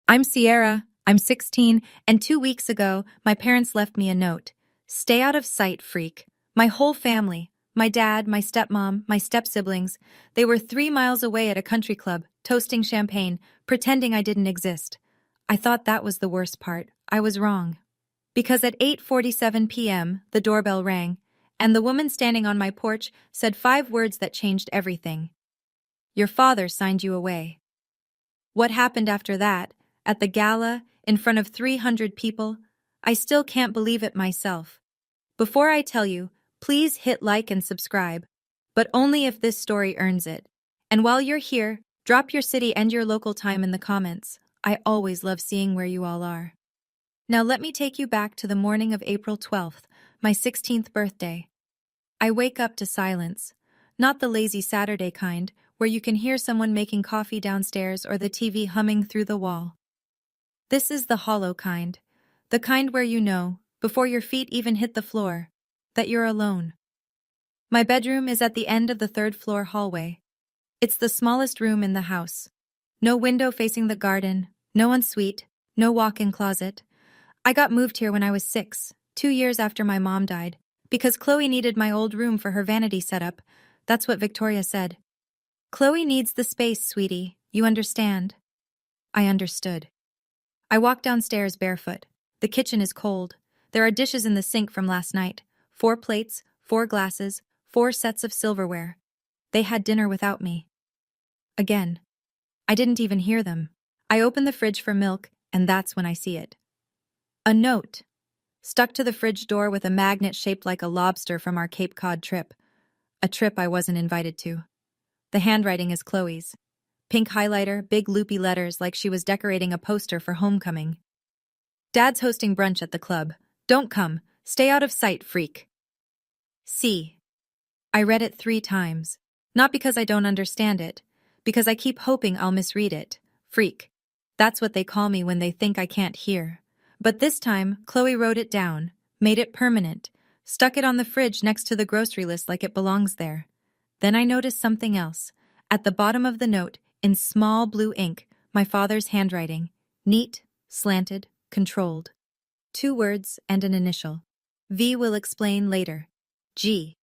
I'm Sierra, I'm 16, and 2 weeks ago, my parents left me a note. Stay out of sight, freak. My whole family, my dad, my stepmom, my step-siblings, they were 3 miles away at a country club, toasting champagne, pretending I didn't exist. I thought that was the worst part. I was wrong. Because at 8:47 p.m., the doorbell rang, and the woman standing on my porch said 5 words that changed everything. Your father signed you away. What happened after that, at the gala, in front of 300 people, I still can't believe it myself. Before I tell you, please hit like and subscribe, but only if this story earns it. And while you're here, drop your city and your local time in the comments. I always love seeing where you all are. Now let me take you back to the morning of April 12th, my 16th birthday. I wake up to silence, not the lazy Saturday kind, where you can hear someone making coffee downstairs or the TV humming through the wall. This is the hollow kind, the kind where you know, before your feet even hit the floor, that you're alone. My bedroom is at the end of the third-floor hallway. It's the smallest room in the house. No window facing the garden, no ensuite, no walk-in closet. I got moved here when I was 6, 2 years after my mom died, because Chloe needed my old room for her vanity setup. That's what Victoria said. Chloe needs the space, sweetie, you understand? I understood. I walk downstairs barefoot. The kitchen is cold. There are dishes in the sink from last night. 4 plates, 4 glasses, 4 sets of silverware. They had dinner without me. Again. I didn't even hear them. I open the fridge for milk, and that's when I see it. A note. Stuck to the fridge door with a magnet shaped like a lobster from our Cape Cod trip. A trip I wasn't invited to. The handwriting is Chloe's. Pink highlighter, big loopy letters like she was decorating a poster for homecoming. Dad's hosting brunch at the club. Don't come. Stay out of sight, freak. See. I read it 3 times. Not because I don't understand it. Because I keep hoping I'll misread it. Freak. That's what they call me when they think I can't hear. But this time, Chloe wrote it down, made it permanent, stuck it on the fridge next to the grocery list like it belongs there. Then I noticed something else. At the bottom of the note, in small blue ink, my father's handwriting. Neat, slanted, controlled. 2 words and an initial. V will explain later. G.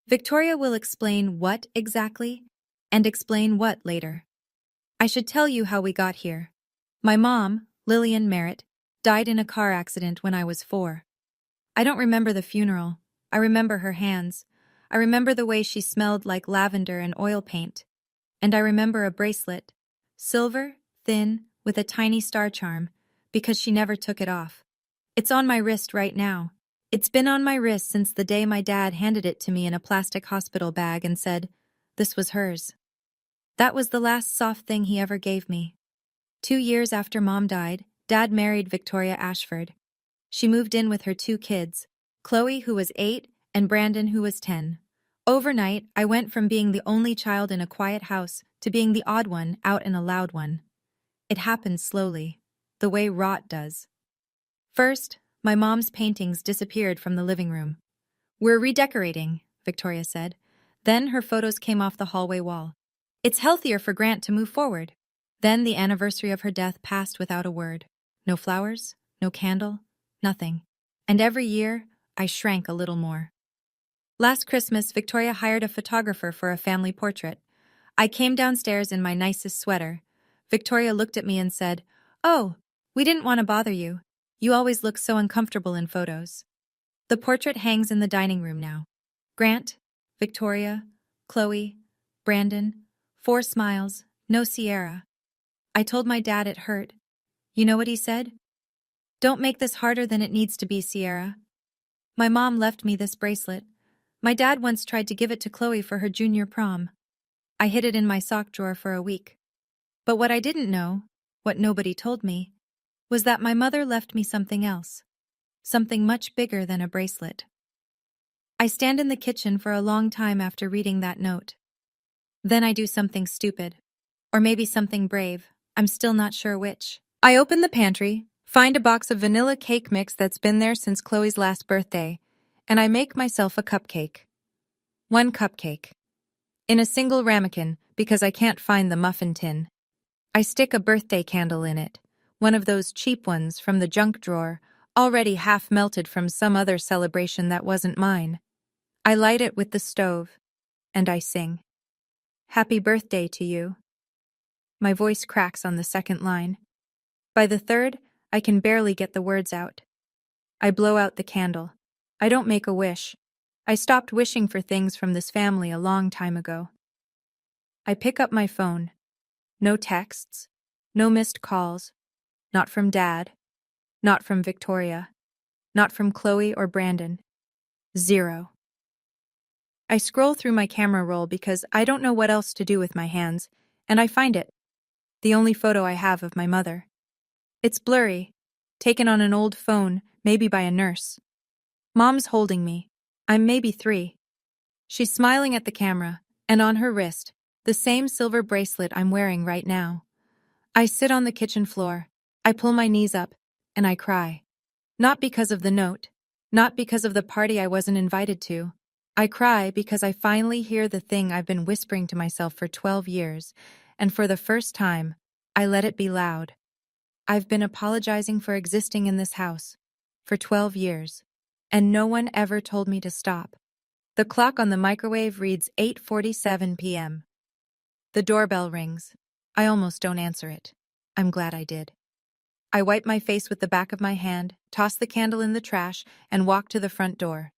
Victoria will explain what exactly, and explain what later. I should tell you how we got here. My mom, Lillian Merritt, died in a car accident when I was 4. I don't remember the funeral. I remember her hands. I remember the way she smelled like lavender and oil paint. And I remember a bracelet. Silver, thin, with a tiny star charm, because she never took it off. It's on my wrist right now. It's been on my wrist since the day my dad handed it to me in a plastic hospital bag and said, this was hers. That was the last soft thing he ever gave me. 2 years after Mom died, Dad married Victoria Ashford. She moved in with her 2 kids, Chloe, who was 8, and Brandon, who was 10. Overnight, I went from being the only child in a quiet house to being the odd one out in a loud one. It happened slowly, the way rot does. First, my mom's paintings disappeared from the living room. We're redecorating, Victoria said. Then her photos came off the hallway wall. It's healthier for Grant to move forward. Then the anniversary of her death passed without a word. No flowers, no candle, nothing. And every year, I shrank a little more. Last Christmas, Victoria hired a photographer for a family portrait. I came downstairs in my nicest sweater. Victoria looked at me and said, "Oh, we didn't want to bother you. You always look so uncomfortable in photos." The portrait hangs in the dining room now. Grant, Victoria, Chloe, Brandon, 4 smiles, no Sierra. I told my dad it hurt. You know what he said? "Don't make this harder than it needs to be, Sierra." My mom left me this bracelet. My dad once tried to give it to Chloe for her junior prom. I hid it in my sock drawer for a week. But what I didn't know, what nobody told me, was that my mother left me something else. Something much bigger than a bracelet. I stand in the kitchen for a long time after reading that note. Then I do something stupid. Or maybe something brave. I'm still not sure which. I open the pantry, find a box of vanilla cake mix that's been there since Chloe's last birthday, and I make myself a cupcake. 1 cupcake. In a single ramekin, because I can't find the muffin tin. I stick a birthday candle in it, one of those cheap ones from the junk drawer, already half melted from some other celebration that wasn't mine. I light it with the stove, and I sing, "Happy birthday to you." My voice cracks on the second line. By the third, I can barely get the words out. I blow out the candle. I don't make a wish. I stopped wishing for things from this family a long time ago. I pick up my phone. No texts. No missed calls. Not from Dad. Not from Victoria. Not from Chloe or Brandon. Zero. I scroll through my camera roll because I don't know what else to do with my hands, and I find it. The only photo I have of my mother. It's blurry, taken on an old phone, maybe by a nurse. Mom's holding me. I'm maybe 3. She's smiling at the camera, and on her wrist, the same silver bracelet I'm wearing right now. I sit on the kitchen floor. I pull my knees up, and I cry. Not because of the note, not because of the party I wasn't invited to. I cry because I finally hear the thing I've been whispering to myself for 12 years, and for the first time, I let it be loud. I've been apologizing for existing in this house for 12 years, and no one ever told me to stop. The clock on the microwave reads 8:47 p.m. The doorbell rings. I almost don't answer it. I'm glad I did. I wipe my face with the back of my hand, toss the candle in the trash, and walk to the front door.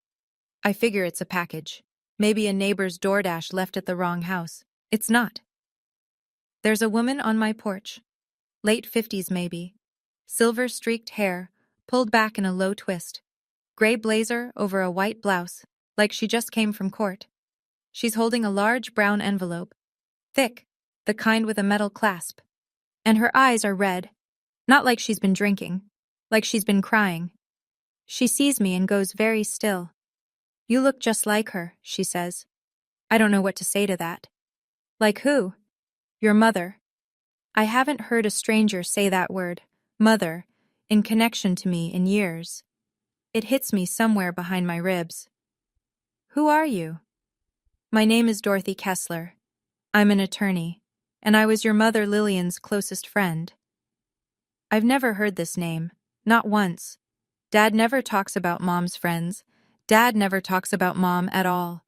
I figure it's a package. Maybe a neighbor's DoorDash left at the wrong house. It's not. There's a woman on my porch. Late 50s maybe. Silver-streaked hair, pulled back in a low twist. Gray blazer over a white blouse, like she just came from court. She's holding a large brown envelope. Thick, the kind with a metal clasp. And her eyes are red. Not like she's been drinking. Like she's been crying. She sees me and goes very still. "You look just like her," she says. I don't know what to say to that. Like who? Your mother. I haven't heard a stranger say that word, mother, in connection to me in years. It hits me somewhere behind my ribs. Who are you? My name is Dorothy Kessler. I'm an attorney, and I was your mother Lillian's closest friend. I've never heard this name, not once. Dad never talks about Mom's friends. Dad never talks about Mom at all.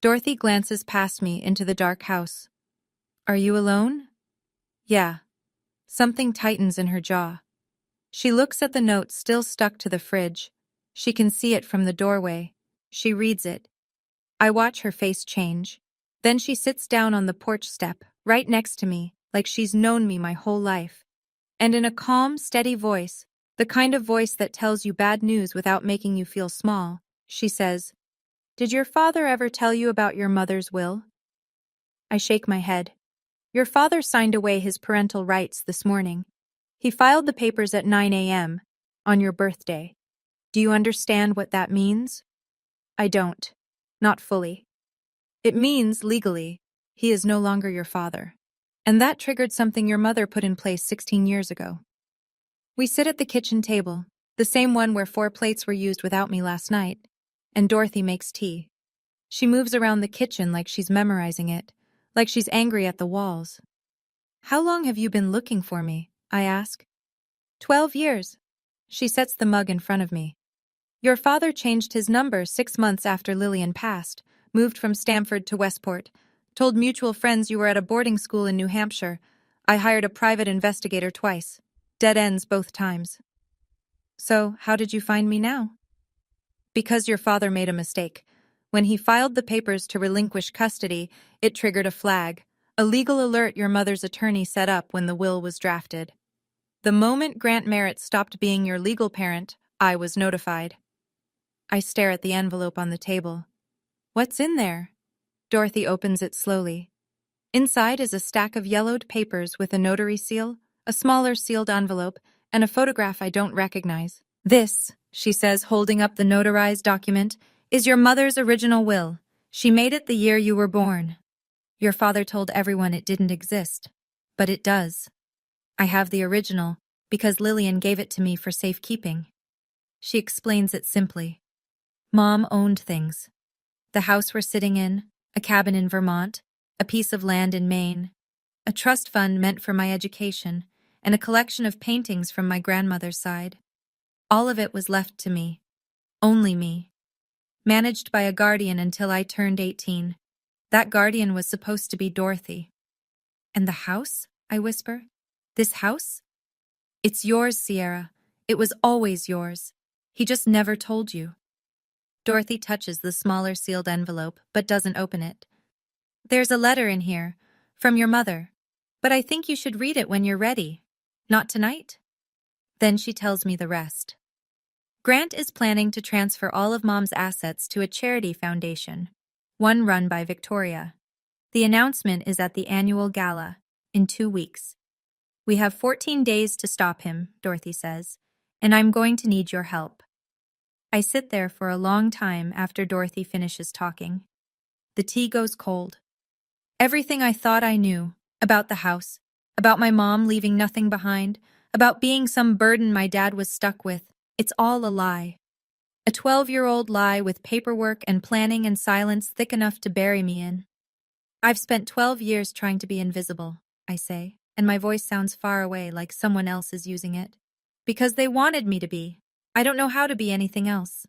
Dorothy glances past me into the dark house. Are you alone? Yeah. Something tightens in her jaw. She looks at the note still stuck to the fridge. She can see it from the doorway. She reads it. I watch her face change. Then she sits down on the porch step, right next to me, like she's known me my whole life. And in a calm, steady voice, the kind of voice that tells you bad news without making you feel small, she says, "Did your father ever tell you about your mother's will?" I shake my head. Your father signed away his parental rights this morning. He filed the papers at 9 a.m. on your birthday. Do you understand what that means? I don't. Not fully. It means, legally, he is no longer your father. And that triggered something your mother put in place 16 years ago. We sit at the kitchen table, the same one where 4 plates were used without me last night, and Dorothy makes tea. She moves around the kitchen like she's memorizing it, like she's angry at the walls. How long have you been looking for me? I ask. 12 years. She sets the mug in front of me. Your father changed his number 6 months after Lillian passed, moved from Stamford to Westport, told mutual friends you were at a boarding school in New Hampshire. I hired a private investigator twice. Dead ends both times. So, how did you find me now? Because your father made a mistake. When he filed the papers to relinquish custody, it triggered a flag, a legal alert your mother's attorney set up when the will was drafted. The moment Grant Merritt stopped being your legal parent, I was notified. I stare at the envelope on the table. What's in there? Dorothy opens it slowly. Inside is a stack of yellowed papers with a notary seal, a smaller sealed envelope, and a photograph I don't recognize. This, she says, holding up the notarized document, is your mother's original will. She made it the year you were born. Your father told everyone it didn't exist, but it does. I have the original because Lillian gave it to me for safekeeping. She explains it simply. Mom owned things. The house we're sitting in, a cabin in Vermont, a piece of land in Maine. a trust fund meant for my education, and a collection of paintings from my grandmother's side. All of it was left to me. Only me. Managed by a guardian until I turned 18. That guardian was supposed to be Dorothy. And the house? I whisper. This house? It's yours, Sierra. It was always yours. He just never told you. Dorothy touches the smaller sealed envelope, but doesn't open it. There's a letter in here, from your mother. But I think you should read it when you're ready. Not tonight? Then she tells me the rest. Grant is planning to transfer all of Mom's assets to a charity foundation, one run by Victoria. The announcement is at the annual gala, in 2 weeks. We have 14 days to stop him, Dorothy says, and I'm going to need your help. I sit there for a long time after Dorothy finishes talking. The tea goes cold. Everything I thought I knew, about the house, about my mom leaving nothing behind, about being some burden my dad was stuck with, it's all a lie. A 12-year-old lie with paperwork and planning and silence thick enough to bury me in. I've spent 12 years trying to be invisible, I say, and my voice sounds far away like someone else is using it. Because they wanted me to be. I don't know how to be anything else.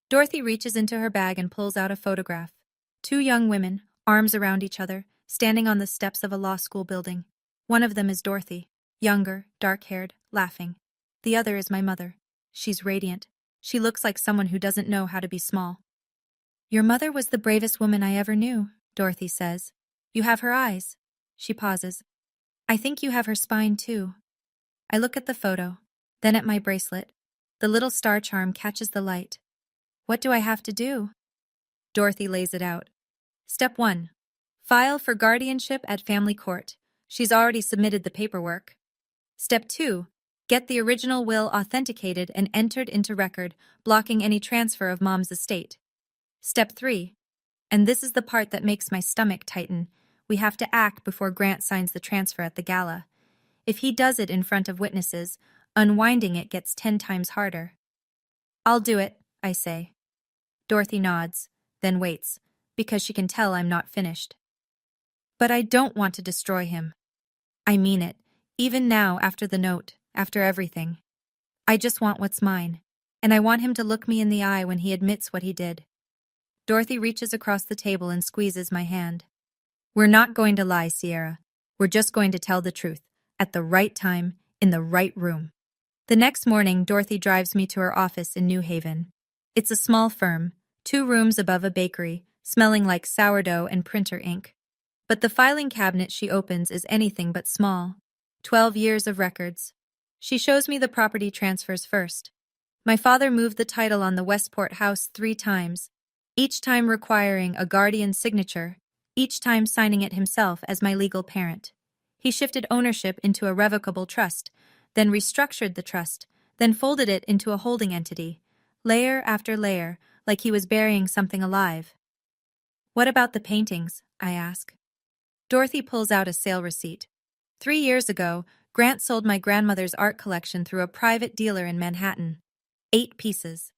Dorothy reaches into her bag and pulls out a photograph. 2 young women, arms around each other, standing on the steps of a law school building. One of them is Dorothy, younger, dark-haired, laughing. The other is my mother. She's radiant. She looks like someone who doesn't know how to be small. Your mother was the bravest woman I ever knew, Dorothy says. You have her eyes. She pauses. I think you have her spine too. I look at the photo, then at my bracelet. The little star charm catches the light. What do I have to do? Dorothy lays it out. Step 1. File for guardianship at family court. She's already submitted the paperwork. Step 2. Get the original will authenticated and entered into record, blocking any transfer of Mom's estate. Step 3. And this is the part that makes my stomach tighten. We have to act before Grant signs the transfer at the gala. If he does it in front of witnesses, unwinding it gets 10 times harder. I'll do it, I say. Dorothy nods, then waits, because she can tell I'm not finished. But I don't want to destroy him. I mean it, even now after the note, after everything. I just want what's mine, and I want him to look me in the eye when he admits what he did. Dorothy reaches across the table and squeezes my hand. We're not going to lie, Sierra. We're just going to tell the truth, at the right time, in the right room. The next morning, Dorothy drives me to her office in New Haven. It's a small firm, 2 rooms above a bakery, smelling like sourdough and printer ink. But the filing cabinet she opens is anything but small. 12 years of records. She shows me the property transfers first. My father moved the title on the Westport house 3 times, each time requiring a guardian's signature, each time signing it himself as my legal parent. He shifted ownership into a revocable trust, then restructured the trust, then folded it into a holding entity, layer after layer, like he was burying something alive. What about the paintings? I ask. Dorothy pulls out a sale receipt. 3 years ago, Grant sold my grandmother's art collection through a private dealer in Manhattan. 8 pieces.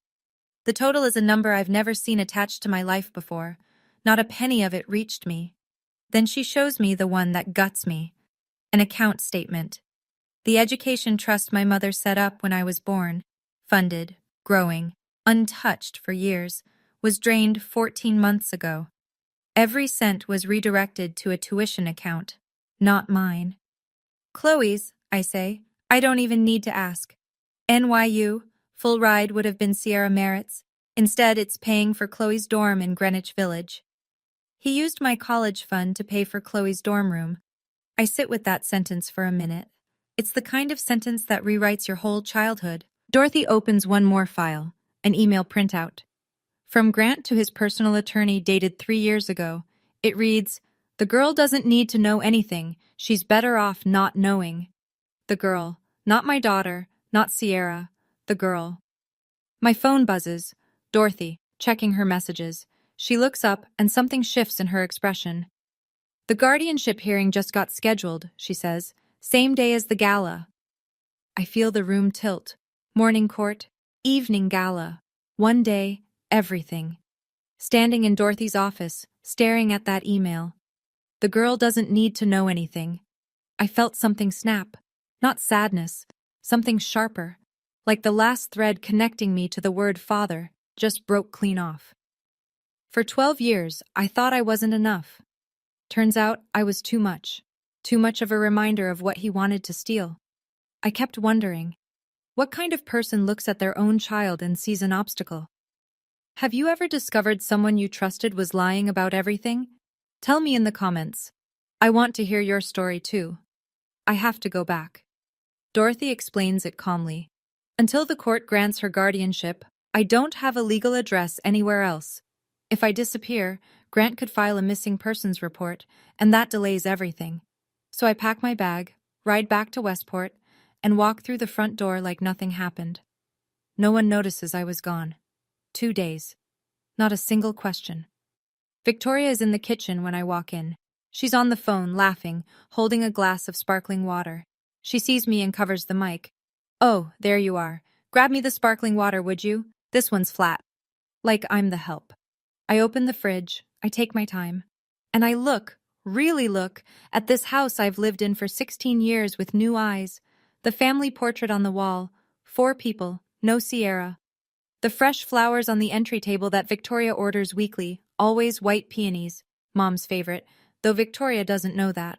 The total is a number I've never seen attached to my life before. Not a penny of it reached me. Then she shows me the one that guts me. An account statement. The education trust my mother set up when I was born, funded, growing, untouched for years, was drained 14 months ago. Every cent was redirected to a tuition account, not mine. Chloe's, I say. I don't even need to ask. NYU, full ride would have been Sierra Merritt's. Instead, it's paying for Chloe's dorm in Greenwich Village. He used my college fund to pay for Chloe's dorm room. I sit with that sentence for a minute. It's the kind of sentence that rewrites your whole childhood. Dorothy opens one more file, an email printout. From Grant to his personal attorney dated 3 years ago. It reads, "The girl doesn't need to know anything. She's better off not knowing." The girl. Not my daughter, not Sierra. The girl. My phone buzzes. Dorothy, checking her messages. She looks up and something shifts in her expression. The guardianship hearing just got scheduled, she says. Same day as the gala. I feel the room tilt. Morning court, evening gala. One day, everything. Standing in Dorothy's office, staring at that email. The girl doesn't need to know anything. I felt something snap. Not sadness, something sharper, like the last thread connecting me to the word father, just broke clean off. For 12 years, I thought I wasn't enough. Turns out I was too much. Too much of a reminder of what he wanted to steal. I kept wondering, what kind of person looks at their own child and sees an obstacle? Have you ever discovered someone you trusted was lying about everything? Tell me in the comments. I want to hear your story too. I have to go back. Dorothy explains it calmly. Until the court grants her guardianship, I don't have a legal address anywhere else. If I disappear, Grant could file a missing persons report, and that delays everything. So I pack my bag, ride back to Westport, and walk through the front door like nothing happened. No one notices I was gone. 2 days. Not a single question. Victoria is in the kitchen when I walk in. She's on the phone, laughing, holding a glass of sparkling water. She sees me and covers the mic. "Oh, there you are. Grab me the sparkling water, would you? This one's flat." Like I'm the help. I open the fridge, I take my time, and I look, really look, at this house I've lived in for 16 years with new eyes. The family portrait on the wall, 4 people, no Sierra. The fresh flowers on the entry table that Victoria orders weekly, always white peonies, Mom's favorite, though Victoria doesn't know that.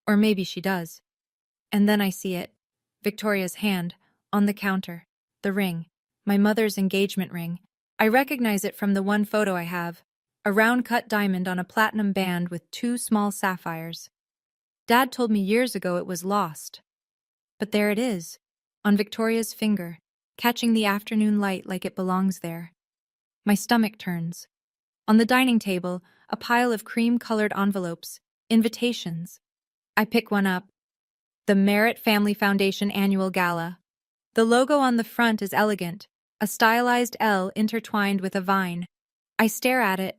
Or maybe she does. And then I see it. Victoria's hand, on the counter. The ring. My mother's engagement ring. I recognize it from the one photo I have. A round-cut diamond on a platinum band with 2 small sapphires. Dad told me years ago it was lost. But there it is, on Victoria's finger, catching the afternoon light like it belongs there. My stomach turns. On the dining table, a pile of cream-colored envelopes, invitations. I pick one up. The Merritt Family Foundation Annual Gala. The logo on the front is elegant, a stylized L intertwined with a vine. I stare at it.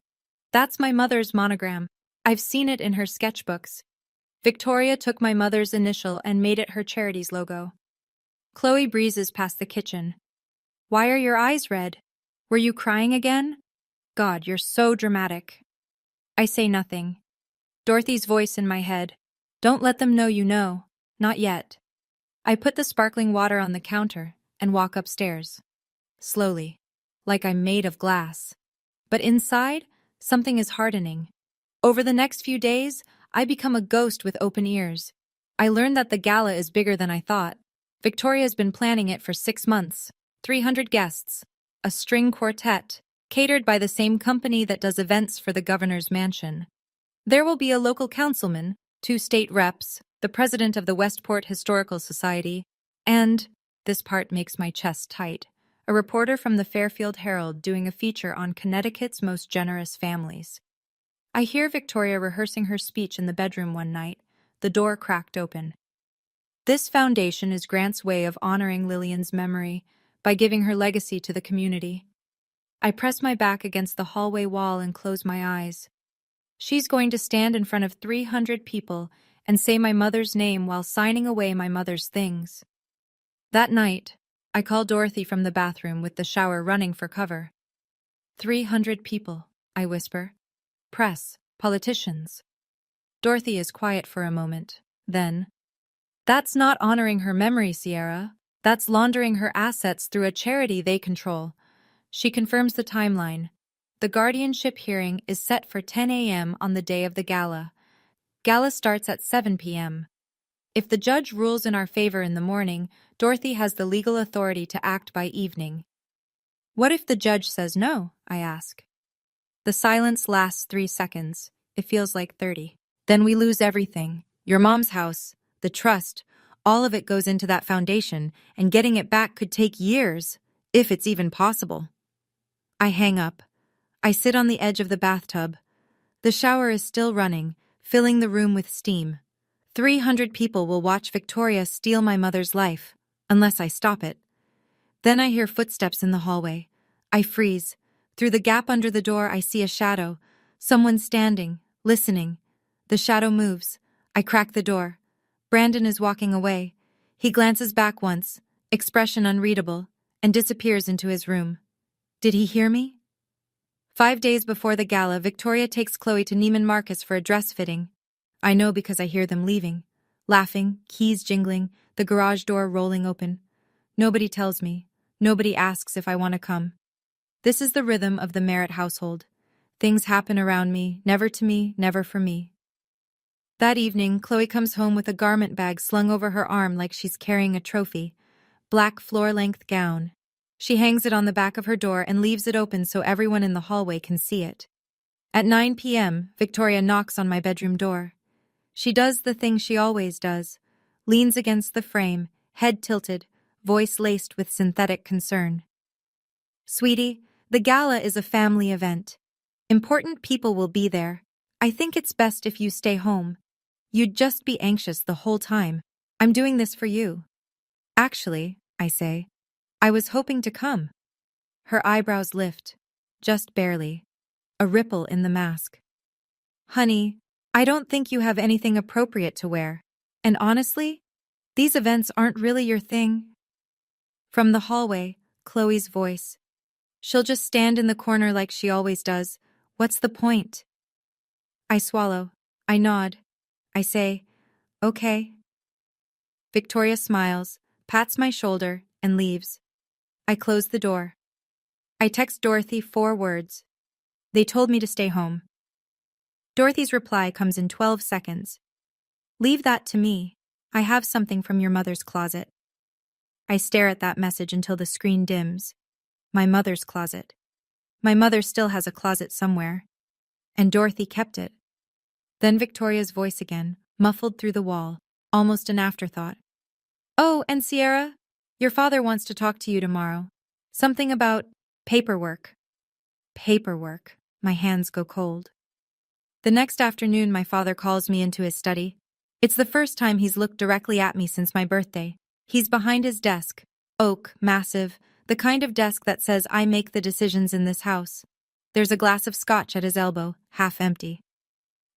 That's my mother's monogram. I've seen it in her sketchbooks. Victoria took my mother's initial and made it her charity's logo. Chloe breezes past the kitchen. "Why are your eyes red? Were you crying again? God, you're so dramatic." I say nothing. Dorothy's voice in my head. "Don't let them know you know. Not yet." I put the sparkling water on the counter and walk upstairs. Slowly, like I'm made of glass. But inside, something is hardening. Over the next few days, I become a ghost with open ears. I learn that the gala is bigger than I thought. Victoria's been planning it for 6 months. 300 guests. A string quartet, catered by the same company that does events for the governor's mansion. There will be a local councilman, 2 state reps, the president of the Westport Historical Society, and, this part makes my chest tight, a reporter from the Fairfield Herald doing a feature on Connecticut's most generous families. I hear Victoria rehearsing her speech in the bedroom one night, the door cracked open. This foundation is Grant's way of honoring Lillian's memory by giving her legacy to the community. I press my back against the hallway wall and close my eyes. She's going to stand in front of 300 people and say my mother's name while signing away my mother's things. That night, I call Dorothy from the bathroom with the shower running for cover. 300 people, I whisper. Press, politicians. Dorothy is quiet for a moment. Then, "That's not honoring her memory, Sierra. That's laundering her assets through a charity they control." She confirms the timeline. The guardianship hearing is set for 10 a.m. on the day of the gala. Gala starts at 7 p.m. If the judge rules in our favor in the morning, Dorothy has the legal authority to act by evening. What if the judge says no? I ask. The silence lasts 3 seconds. It feels like 30. Then we lose everything. Your mom's house, the trust, all of it goes into that foundation, and getting it back could take years, if it's even possible. I hang up. I sit on the edge of the bathtub. The shower is still running, filling the room with steam. 300 people will watch Victoria steal my mother's life, unless I stop it. Then I hear footsteps in the hallway. I freeze. Through the gap under the door, I see a shadow. Someone standing, listening. The shadow moves. I crack the door. Brandon is walking away. He glances back once, expression unreadable, and disappears into his room. Did he hear me? 5 days before the gala, Victoria takes Chloe to Neiman Marcus for a dress fitting. I know because I hear them leaving. Laughing, keys jingling, the garage door rolling open. Nobody tells me. Nobody asks if I want to come. This is the rhythm of the Merritt household. Things happen around me, never for me. That evening, Chloe comes home with a garment bag slung over her arm like she's carrying a trophy. Black floor-length gown. She hangs it on the back of her door and leaves it open so everyone in the hallway can see it. At 9 p.m., Victoria knocks on my bedroom door. She does the thing she always does. Leans against the frame, head tilted, voice laced with synthetic concern. Sweetie, the gala is a family event. Important people will be there. I think it's best if you stay home. You'd just be anxious the whole time. I'm doing this for you. Actually, I say, I was hoping to come. Her eyebrows lift, just barely. A ripple in the mask. Honey, I don't think you have anything appropriate to wear. And honestly, these events aren't really your thing. From the hallway, Chloe's voice. She'll just stand in the corner like she always does. What's the point? I swallow. I nod. I say, okay. Victoria smiles, pats my shoulder, and leaves. I close the door. I text Dorothy 4 words. They told me to stay home. Dorothy's reply comes in 12 seconds. Leave that to me. I have something from your mother's closet. I stare at that message until the screen dims. My mother's closet. My mother still has a closet somewhere. And Dorothy kept it. Then Victoria's voice again, muffled through the wall, almost an afterthought. Oh, and Sierra, your father wants to talk to you tomorrow. Something about paperwork. Paperwork. My hands go cold. The next afternoon, my father calls me into his study. It's the first time he's looked directly at me since my birthday. He's behind his desk. Oak, massive, the kind of desk that says I make the decisions in this house. There's a glass of scotch at his elbow, half empty.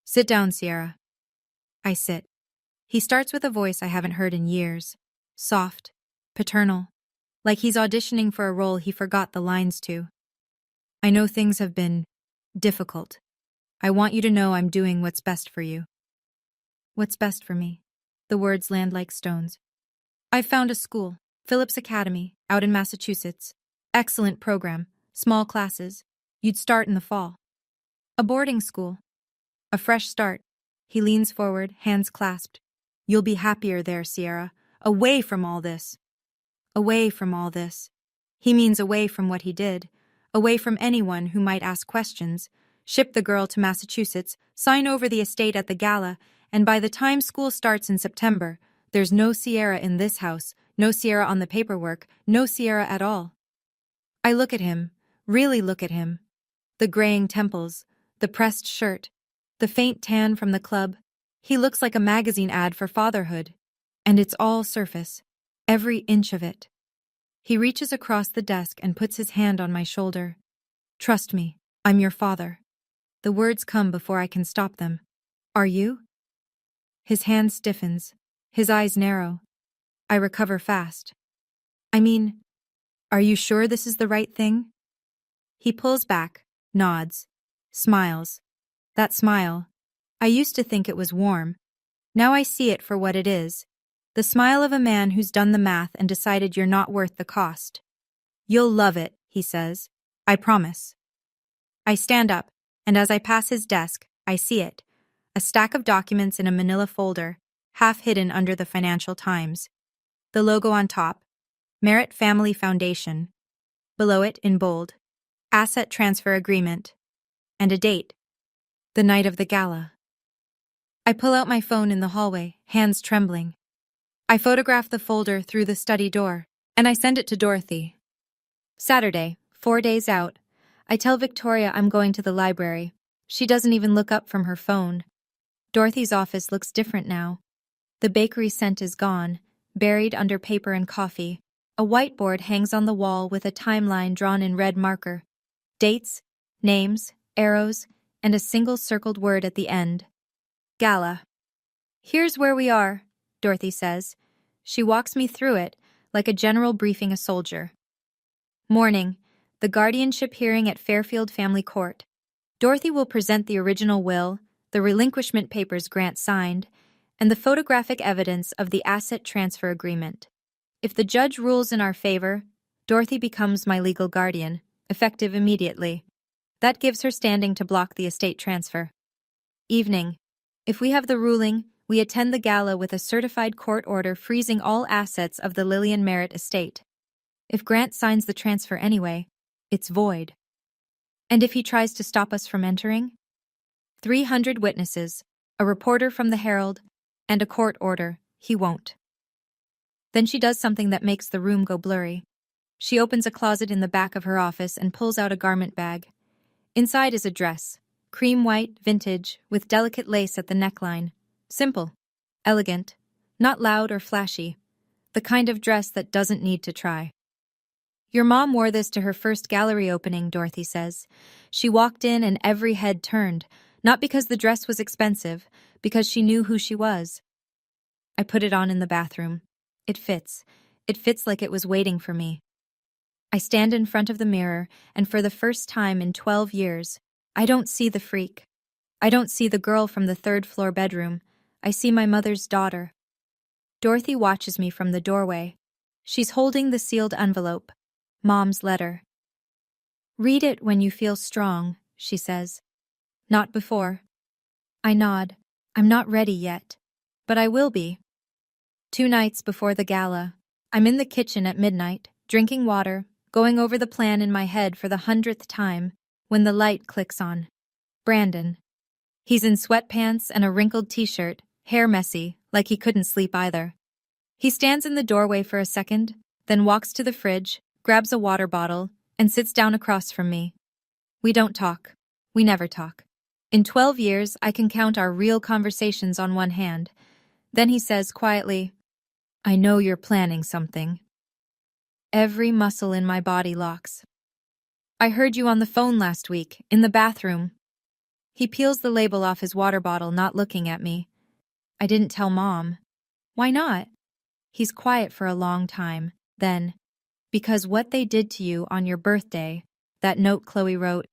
Sit down, Sierra. I sit. He starts with a voice I haven't heard in years. Soft, paternal, like he's auditioning for a role he forgot the lines to. I know things have been difficult. I want you to know I'm doing what's best for you. What's best for me? The words land like stones. I've found a school, Phillips Academy, out in Massachusetts. Excellent program, small classes. You'd start in the fall. A boarding school. A fresh start. He leans forward, hands clasped. You'll be happier there, Sierra. Away from all this. Away from all this. He means away from what he did. Away from anyone who might ask questions. Ship the girl to Massachusetts, sign over the estate at the gala, and by the time school starts in September, there's no Sierra in this house, no Sierra on the paperwork, no Sierra at all. I look at him, really look at him. The graying temples, the pressed shirt, the faint tan from the club. He looks like a magazine ad for fatherhood. And it's all surface, every inch of it. He reaches across the desk and puts his hand on my shoulder. Trust me, I'm your father. The words come before I can stop them. Are you? His hand stiffens, his eyes narrow. I recover fast. I mean, are you sure this is the right thing? He pulls back, nods, smiles. That smile. I used to think it was warm. Now I see it for what it is. The smile of a man who's done the math and decided you're not worth the cost. You'll love it, he says. I promise. I stand up, and as I pass his desk, I see it. A stack of documents in a manila folder, half hidden under the Financial Times. The logo on top, Merritt Family Foundation. Below it, in bold, Asset Transfer Agreement. And a date. The night of the gala. I pull out my phone in the hallway, hands trembling. I photograph the folder through the study door, and I send it to Dorothy. Saturday, 4 days out. I tell Victoria I'm going to the library. She doesn't even look up from her phone. Dorothy's office looks different now. The bakery scent is gone, buried under paper and coffee. A whiteboard hangs on the wall with a timeline drawn in red marker. Dates, names, arrows, and a single circled word at the end. Gala. Here's where we are, Dorothy says. She walks me through it, like a general briefing a soldier. Morning, the guardianship hearing at Fairfield Family Court. Dorothy will present the original will, the relinquishment papers Grant signed, and the photographic evidence of the asset transfer agreement. If the judge rules in our favor, Dorothy becomes my legal guardian, effective immediately. That gives her standing to block the estate transfer. Evening. If we have the ruling, we attend the gala with a certified court order freezing all assets of the Lillian Merritt estate. If Grant signs the transfer anyway, it's void. And if he tries to stop us from entering? 300 witnesses, a reporter from the Herald, and a court order. He won't. Then she does something that makes the room go blurry. She opens a closet in the back of her office and pulls out a garment bag. Inside is a dress, cream white, vintage, with delicate lace at the neckline. Simple, elegant, not loud or flashy. The kind of dress that doesn't need to try. Your mom wore this to her first gallery opening, Dorothy says. She walked in and every head turned, not because the dress was expensive, because she knew who she was. I put it on in the bathroom. It fits. It fits like it was waiting for me. I stand in front of the mirror, and for the first time in 12 years, I don't see the freak. I don't see the girl from the third-floor bedroom. I see my mother's daughter. Dorothy watches me from the doorway. She's holding the sealed envelope. Mom's letter. Read it when you feel strong, she says. Not before. I nod. I'm not ready yet. But I will be. 2 nights before the gala, I'm in the kitchen at midnight, drinking water, going over the plan in my head for the 100th time, when the light clicks on. Brandon. He's in sweatpants and a wrinkled t-shirt, hair messy, like he couldn't sleep either. He stands in the doorway for a second, then walks to the fridge, grabs a water bottle, and sits down across from me. We don't talk. We never talk. In 12 years, I can count our real conversations on one hand. Then he says quietly, I know you're planning something. Every muscle in my body locks. I heard you on the phone last week, in the bathroom. He peels the label off his water bottle, not looking at me. I didn't tell Mom. Why not? He's quiet for a long time. Then, because what they did to you on your birthday, that note Chloe wrote,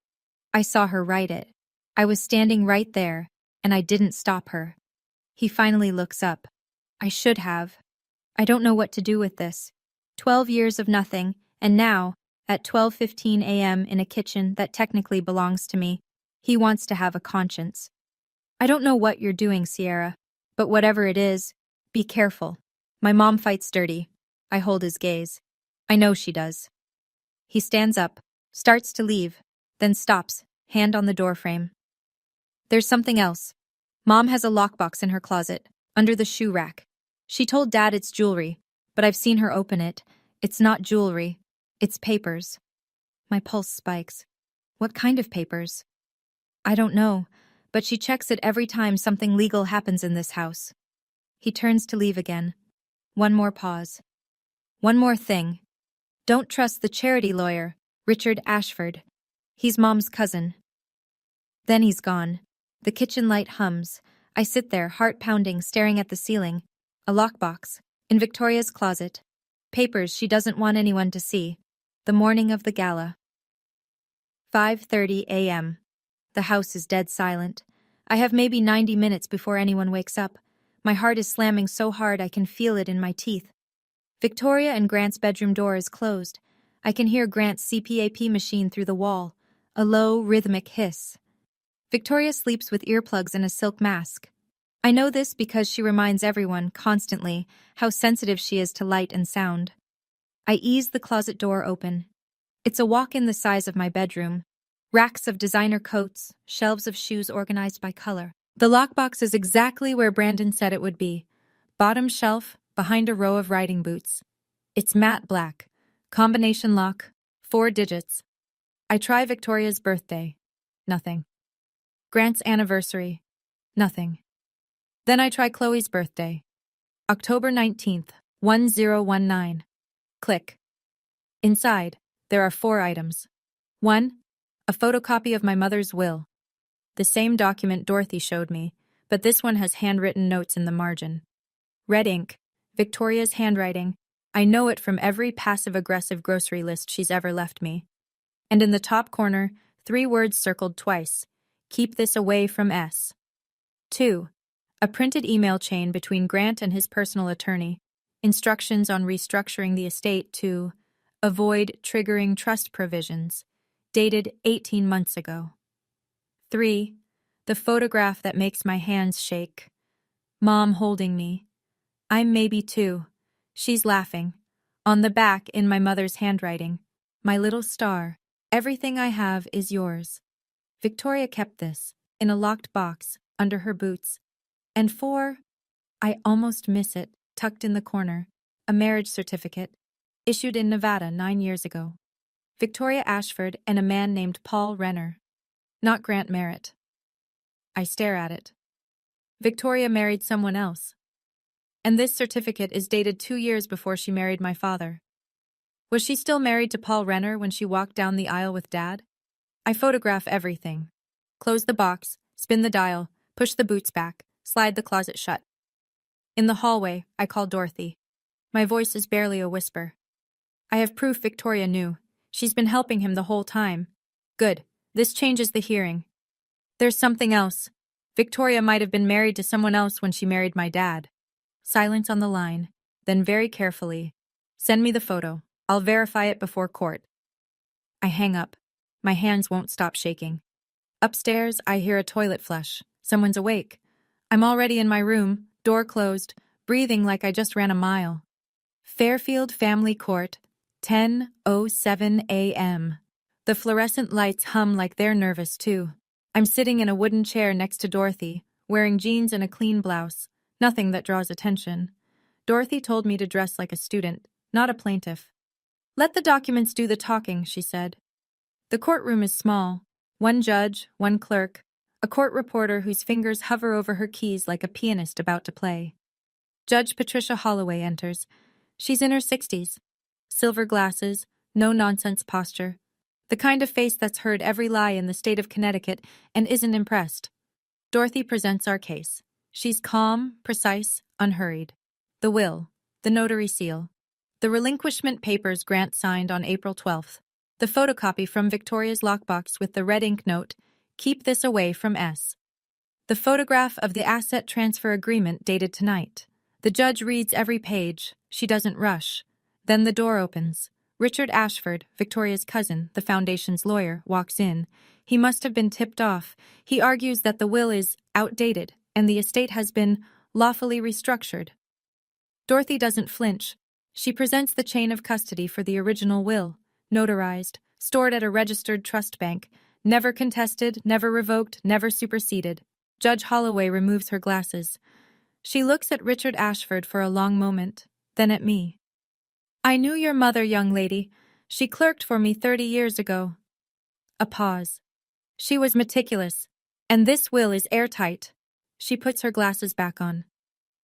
I saw her write it. I was standing right there, and I didn't stop her. He finally looks up. I should have. I don't know what to do with this. 12 years of nothing, and now, at 12:15 a.m. in a kitchen that technically belongs to me, he wants to have a conscience. I don't know what you're doing, Sierra, but whatever it is, be careful. My mom fights dirty. I hold his gaze. I know she does. He stands up, starts to leave, then stops, hand on the doorframe. There's something else. Mom has a lockbox in her closet, under the shoe rack. She told Dad it's jewelry, but I've seen her open it. It's not jewelry. It's papers. My pulse spikes. What kind of papers? I don't know, but she checks it every time something legal happens in this house. He turns to leave again. One more pause. One more thing. Don't trust the charity lawyer, Richard Ashford. He's Mom's cousin. Then he's gone. The kitchen light hums. I sit there, heart pounding, staring at the ceiling. A lockbox. In Victoria's closet. Papers she doesn't want anyone to see. The morning of the gala. 5:30 a.m. The house is dead silent. I have maybe 90 minutes before anyone wakes up. My heart is slamming so hard I can feel it in my teeth. Victoria and Grant's bedroom door is closed. I can hear Grant's CPAP machine through the wall. A low, rhythmic hiss. Victoria sleeps with earplugs and a silk mask. I know this because she reminds everyone, constantly, how sensitive she is to light and sound. I ease the closet door open. It's a walk-in the size of my bedroom. Racks of designer coats, shelves of shoes organized by color. The lockbox is exactly where Brandon said it would be. Bottom shelf, behind a row of riding boots. It's matte black. Combination lock, 4 digits. I try Victoria's birthday. Nothing. Grant's anniversary. Nothing. Then I try Chloe's birthday. October 19th, 1019. Click. Inside, there are 4 items. 1. A photocopy of my mother's will. The same document Dorothy showed me, but this one has handwritten notes in the margin. Red ink, Victoria's handwriting. I know it from every passive-aggressive grocery list she's ever left me. And in the top corner, 3 words circled twice. Keep this away from S. 2. A printed email chain between Grant and his personal attorney. Instructions on restructuring the estate to avoid triggering trust provisions. Dated 18 months ago. 3. The photograph that makes my hands shake. Mom holding me. I'm maybe 2. She's laughing. On the back, in my mother's handwriting. My little star. Everything I have is yours. Victoria kept this, in a locked box, under her boots. And 4. I almost miss it, tucked in the corner. A marriage certificate. Issued in Nevada 9 years ago. Victoria Ashford and a man named Paul Renner. Not Grant Merritt. I stare at it. Victoria married someone else. And this certificate is dated 2 years before she married my father. Was she still married to Paul Renner when she walked down the aisle with Dad? I photograph everything. Close the box, spin the dial, push the boots back, slide the closet shut. In the hallway, I call Dorothy. My voice is barely a whisper. I have proof Victoria knew. She's been helping him the whole time. Good. This changes the hearing. There's something else. Victoria might have been married to someone else when she married my dad. Silence on the line. Then very carefully. Send me the photo. I'll verify it before court. I hang up. My hands won't stop shaking. Upstairs, I hear a toilet flush. Someone's awake. I'm already in my room, door closed, breathing like I just ran a mile. Fairfield Family Court, 10:07 a.m. The fluorescent lights hum like they're nervous, too. I'm sitting in a wooden chair next to Dorothy, wearing jeans and a clean blouse, nothing that draws attention. Dorothy told me to dress like a student, not a plaintiff. Let the documents do the talking, she said. The courtroom is small. 1 judge, 1 clerk, a court reporter whose fingers hover over her keys like a pianist about to play. Judge Patricia Holloway enters. She's in her 60s. Silver glasses, no-nonsense posture. The kind of face that's heard every lie in the state of Connecticut and isn't impressed. Dorothy presents our case. She's calm, precise, unhurried. The will, the notary seal, the relinquishment papers Grant signed on April 12th, the photocopy from Victoria's lockbox with the red ink note, "Keep this away from S." The photograph of the asset transfer agreement dated tonight. The judge reads every page. She doesn't rush. Then the door opens. Richard Ashford, Victoria's cousin, the foundation's lawyer, walks in. He must have been tipped off. He argues that the will is outdated and the estate has been lawfully restructured. Dorothy doesn't flinch. She presents the chain of custody for the original will, notarized, stored at a registered trust bank, never contested, never revoked, never superseded. Judge Holloway removes her glasses. She looks at Richard Ashford for a long moment, then at me. I knew your mother, young lady. She clerked for me 30 years ago. A pause. She was meticulous, and this will is airtight. She puts her glasses back on.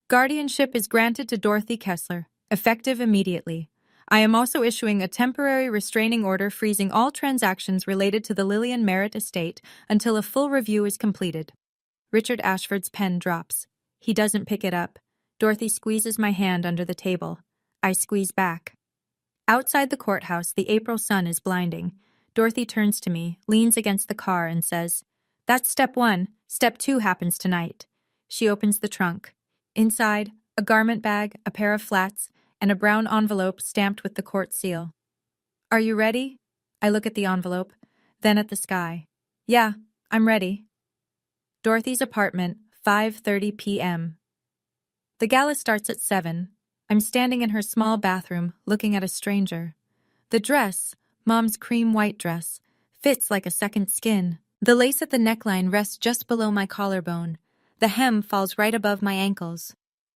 Guardianship is granted to Dorothy Kessler, effective immediately. I am also issuing a temporary restraining order freezing all transactions related to the Lillian Merritt estate until a full review is completed. Richard Ashford's pen drops. He doesn't pick it up. Dorothy squeezes my hand under the table. I squeeze back. Outside the courthouse, the April sun is blinding. Dorothy turns to me, leans against the car, and says, "That's step 1. Step 2 happens tonight." She opens the trunk. Inside, a garment bag, a pair of flats, and a brown envelope stamped with the court seal. "Are you ready?" I look at the envelope, then at the sky. "Yeah, I'm ready." Dorothy's apartment, 5:30 p.m. The gala starts at 7. I'm standing in her small bathroom, looking at a stranger. The dress, Mom's cream white dress, fits like a second skin. The lace at the neckline rests just below my collarbone. The hem falls right above my ankles.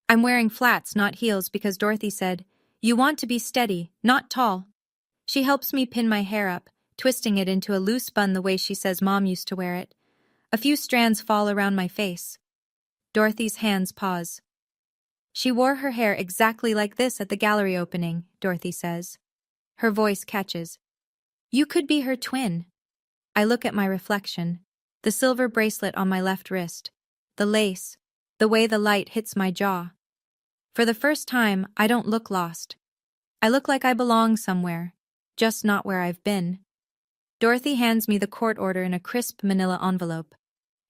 I'm wearing flats, not heels, because Dorothy said, "You want to be steady, not tall." She helps me pin my hair up, twisting it into a loose bun the way she says Mom used to wear it. A few strands fall around my face. Dorothy's hands pause. "She wore her hair exactly like this at the gallery opening," Dorothy says. Her voice catches. "You could be her twin." I look at my reflection, the silver bracelet on my left wrist, the lace, the way the light hits my jaw. For the first time, I don't look lost. I look like I belong somewhere, just not where I've been. Dorothy hands me the court order in a crisp manila envelope.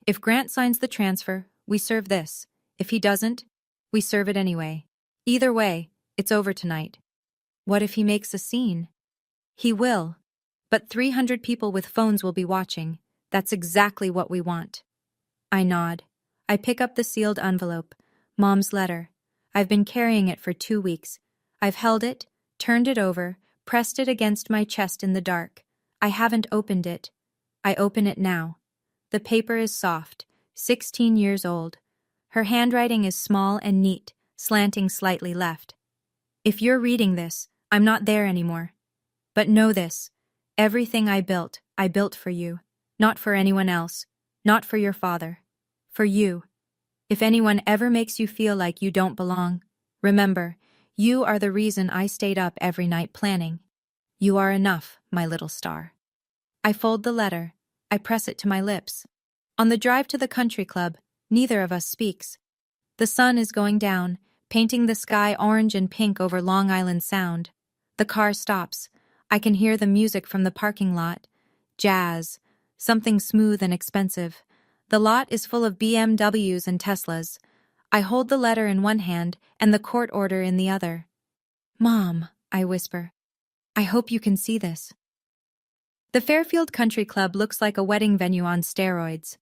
"If Grant signs the transfer, we serve this. If he doesn't, we serve it anyway. Either way, it's over tonight. What if he makes a scene? He will. But 300 people with phones will be watching. That's exactly what we want. I nod. I pick up the sealed envelope. Mom's letter. I've been carrying it for 2 weeks. I've held it, turned it over, pressed it against my chest in the dark. I haven't opened it. I open it now. The paper is soft, 16 years old. Her handwriting is small and neat, slanting slightly left. If you're reading this, I'm not there anymore. But know this. Everything I built for you. Not for anyone else. Not for your father. For you. If anyone ever makes you feel like you don't belong, remember, you are the reason I stayed up every night planning. You are enough, my little star. I fold the letter. I press it to my lips. On the drive to the country club, neither of us speaks. The sun is going down, painting the sky orange and pink over Long Island Sound. The car stops. I can hear the music from the parking lot. Jazz. Something smooth and expensive. The lot is full of BMWs and Teslas. I hold the letter in one hand and the court order in the other. Mom, I whisper. I hope you can see this. The Fairfield Country Club looks like a wedding venue on steroids.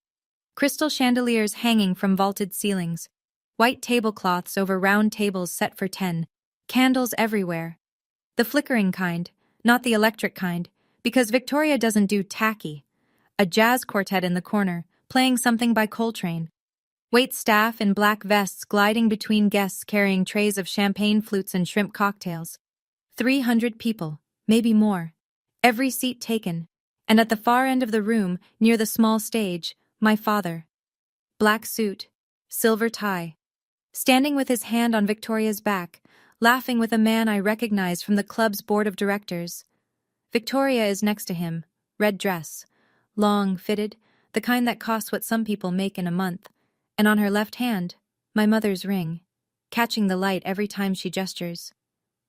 Crystal chandeliers hanging from vaulted ceilings. White tablecloths over round tables set for 10. Candles everywhere. The flickering kind, not the electric kind, because Victoria doesn't do tacky. A jazz quartet in the corner, playing something by Coltrane. Wait staff in black vests gliding between guests carrying trays of champagne flutes and shrimp cocktails. 300 people, maybe more. Every seat taken. And at the far end of the room, near the small stage, my father. Black suit, silver tie. Standing with his hand on Victoria's back, laughing with a man I recognize from the club's board of directors. Victoria is next to him, red dress. Long, fitted, the kind that costs what some people make in a month. And on her left hand, my mother's ring, catching the light every time she gestures.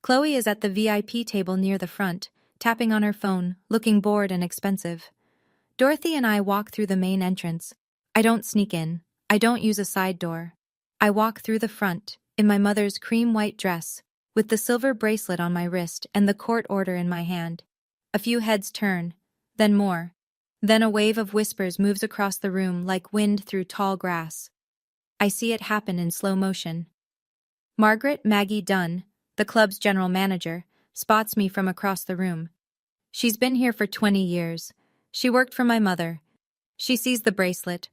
Chloe is at the VIP table near the front, tapping on her phone, looking bored and expensive. Dorothy and I walk through the main entrance. I don't sneak in. I don't use a side door. I walk through the front, in my mother's cream-white dress, with the silver bracelet on my wrist and the court order in my hand. A few heads turn, then more. Then a wave of whispers moves across the room like wind through tall grass. I see it happen in slow motion. Margaret Maggie Dunn, the club's general manager, spots me from across the room. She's been here for 20 years. She worked for my mother. She sees the bracelet.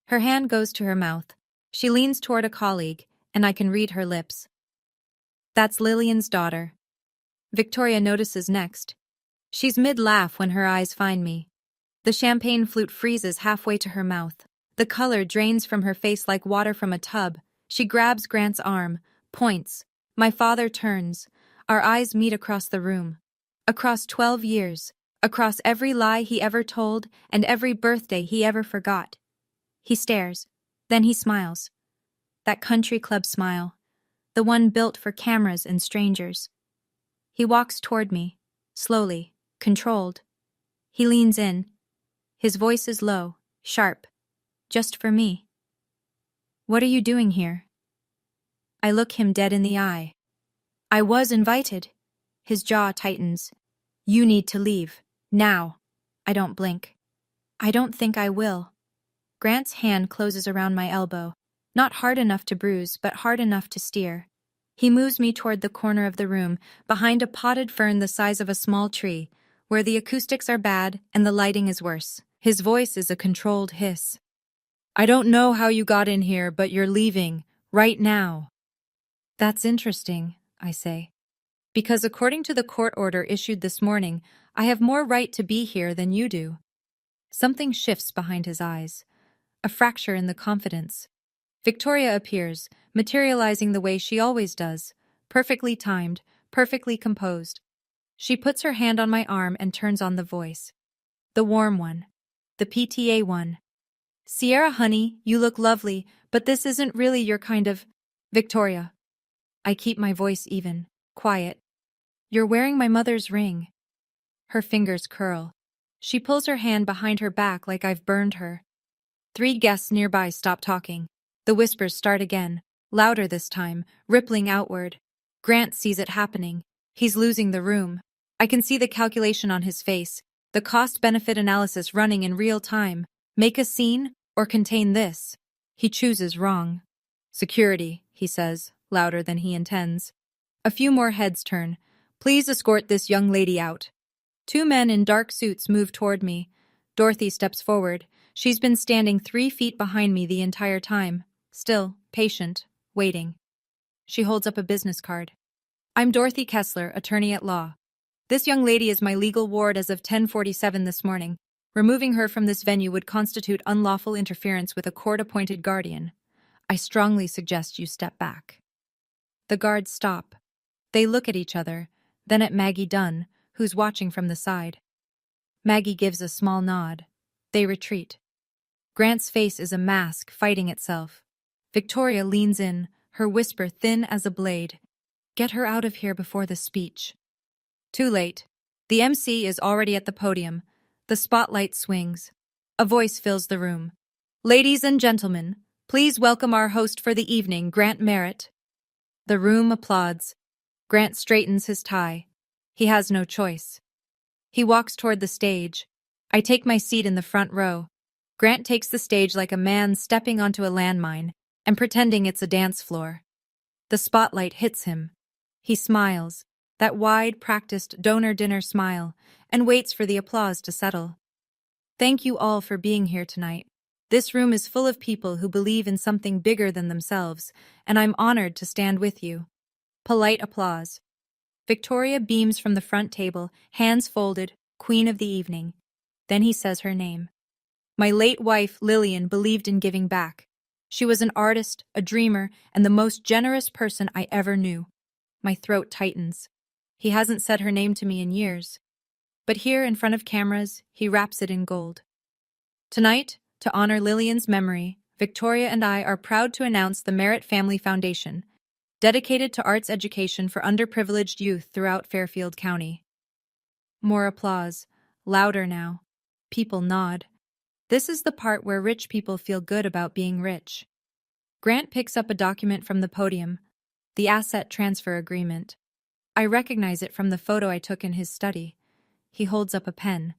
Her hand goes to her mouth. She leans toward a colleague, and I can read her lips. That's Lillian's daughter. Victoria notices next. She's mid-laugh when her eyes find me. The champagne flute freezes halfway to her mouth. The color drains from her face like water from a tub. She grabs Grant's arm, points. My father turns. Our eyes meet across the room. Across 12 years. Across every lie he ever told and every birthday he ever forgot. He stares. Then he smiles. That country club smile. The one built for cameras and strangers. He walks toward me. Slowly. Controlled. He leans in. His voice is low, sharp. Just for me. What are you doing here? I look him dead in the eye. I was invited. His jaw tightens. You need to leave. Now. I don't blink. I don't think I will. Grant's hand closes around my elbow. Not hard enough to bruise, but hard enough to steer. He moves me toward the corner of the room, behind a potted fern the size of a small tree, where the acoustics are bad and the lighting is worse. His voice is a controlled hiss. I don't know how you got in here, but you're leaving. Right now. That's interesting, I say. Because according to the court order issued this morning, I have more right to be here than you do. Something shifts behind his eyes. A fracture in the confidence. Victoria appears, materializing the way she always does, perfectly timed, perfectly composed. She puts her hand on my arm and turns on the voice. The warm one. The PTA one. Sierra, honey, you look lovely, but this isn't really your kind of... Victoria. I keep my voice even, quiet. You're wearing my mother's ring. Her fingers curl. She pulls her hand behind her back like I've burned her. 3 guests nearby stop talking. The whispers start again, louder this time, rippling outward. Grant sees it happening. He's losing the room. I can see the calculation on his face, the cost-benefit analysis running in real time. Make a scene or contain this. He chooses wrong. Security, he says, louder than he intends. A few more heads turn. Please escort this young lady out. Two men in dark suits move toward me. Dorothy steps forward. She's been standing 3 feet behind me the entire time. Still, patient, waiting. She holds up a business card. I'm Dorothy Kessler, attorney at law. This young lady is my legal ward as of 10:47 this morning. Removing her from this venue would constitute unlawful interference with a court-appointed guardian. I strongly suggest you step back. The guards stop. They look at each other, then at Maggie Dunn, who's watching from the side. Maggie gives a small nod. They retreat. Grant's face is a mask fighting itself. Victoria leans in, her whisper thin as a blade. Get her out of here before the speech. Too late. The MC is already at the podium. The spotlight swings. A voice fills the room. Ladies and gentlemen, please welcome our host for the evening, Grant Merritt. The room applauds. Grant straightens his tie. He has no choice. He walks toward the stage. I take my seat in the front row. Grant takes the stage like a man stepping onto a landmine and pretending it's a dance floor. The spotlight hits him. He smiles, that wide, practiced donor dinner smile, and waits for the applause to settle. Thank you all for being here tonight. This room is full of people who believe in something bigger than themselves, and I'm honored to stand with you. Polite applause. Victoria beams from the front table, hands folded, queen of the evening. Then he says her name. My late wife, Lillian, believed in giving back. She was an artist, a dreamer, and the most generous person I ever knew. My throat tightens. He hasn't said her name to me in years. But here, in front of cameras, he wraps it in gold. Tonight, to honor Lillian's memory, Victoria and I are proud to announce the Merritt Family Foundation, dedicated to arts education for underprivileged youth throughout Fairfield County. More applause, louder now. People nod. This is the part where rich people feel good about being rich. Grant picks up a document from the podium, the asset transfer agreement. I recognize it from the photo I took in his study. He holds up a pen.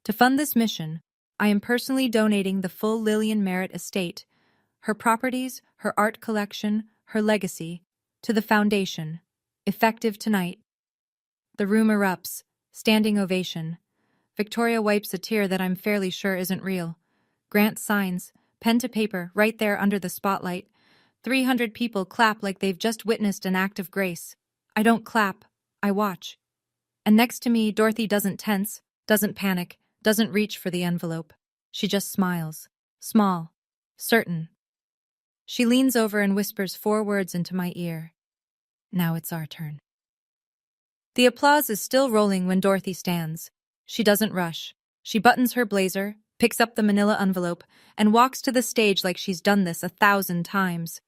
To fund this mission, I am personally donating the full Lillian Merritt estate, her properties, her art collection, her legacy, to the foundation, effective tonight. The room erupts, standing ovation. Victoria wipes a tear that I'm fairly sure isn't real. Grant signs, pen to paper, right there under the spotlight. 300 people clap like they've just witnessed an act of grace. I don't clap, I watch. And next to me, Dorothy doesn't tense, doesn't panic, doesn't reach for the envelope. She just smiles. Small. Certain. She leans over and whispers 4 words into my ear. Now it's our turn. The applause is still rolling when Dorothy stands. She doesn't rush. She buttons her blazer, picks up the manila envelope, and walks to the stage like she's done this 1,000 times.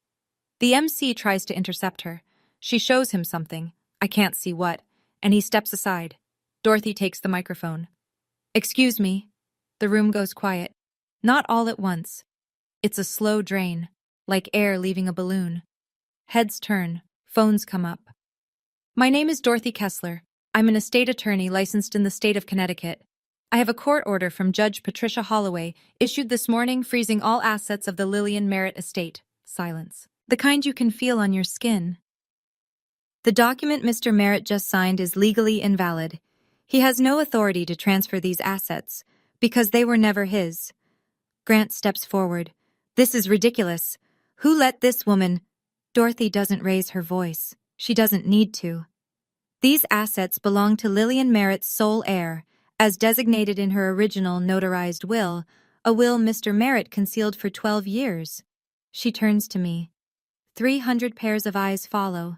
The MC tries to intercept her. She shows him something. I can't see what, and he steps aside. Dorothy takes the microphone. Excuse me. The room goes quiet. Not all at once. It's a slow drain, like air leaving a balloon. Heads turn. Phones come up. My name is Dorothy Kessler. I'm an estate attorney licensed in the state of Connecticut. I have a court order from Judge Patricia Holloway, issued this morning, freezing all assets of the Lillian Merritt estate. Silence. The kind you can feel on your skin. The document Mr. Merritt just signed is legally invalid. He has no authority to transfer these assets, because they were never his. Grant steps forward. This is ridiculous. Who let this woman... Dorothy doesn't raise her voice. She doesn't need to. These assets belong to Lillian Merritt's sole heir, as designated in her original notarized will, a will Mr. Merritt concealed for 12 years. She turns to me. 300 pairs of eyes follow.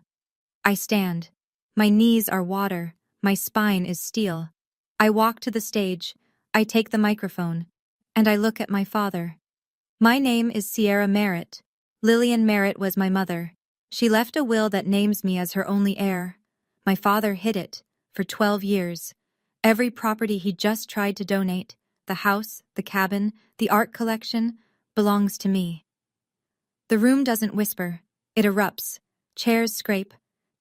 I stand. My knees are water. My spine is steel. I walk to the stage. I take the microphone. And I look at my father. My name is Sierra Merritt. Lillian Merritt was my mother. She left a will that names me as her only heir. My father hid it for 12 years. Every property he just tried to donate, the house, the cabin, the art collection, belongs to me. The room doesn't whisper. It erupts. Chairs scrape.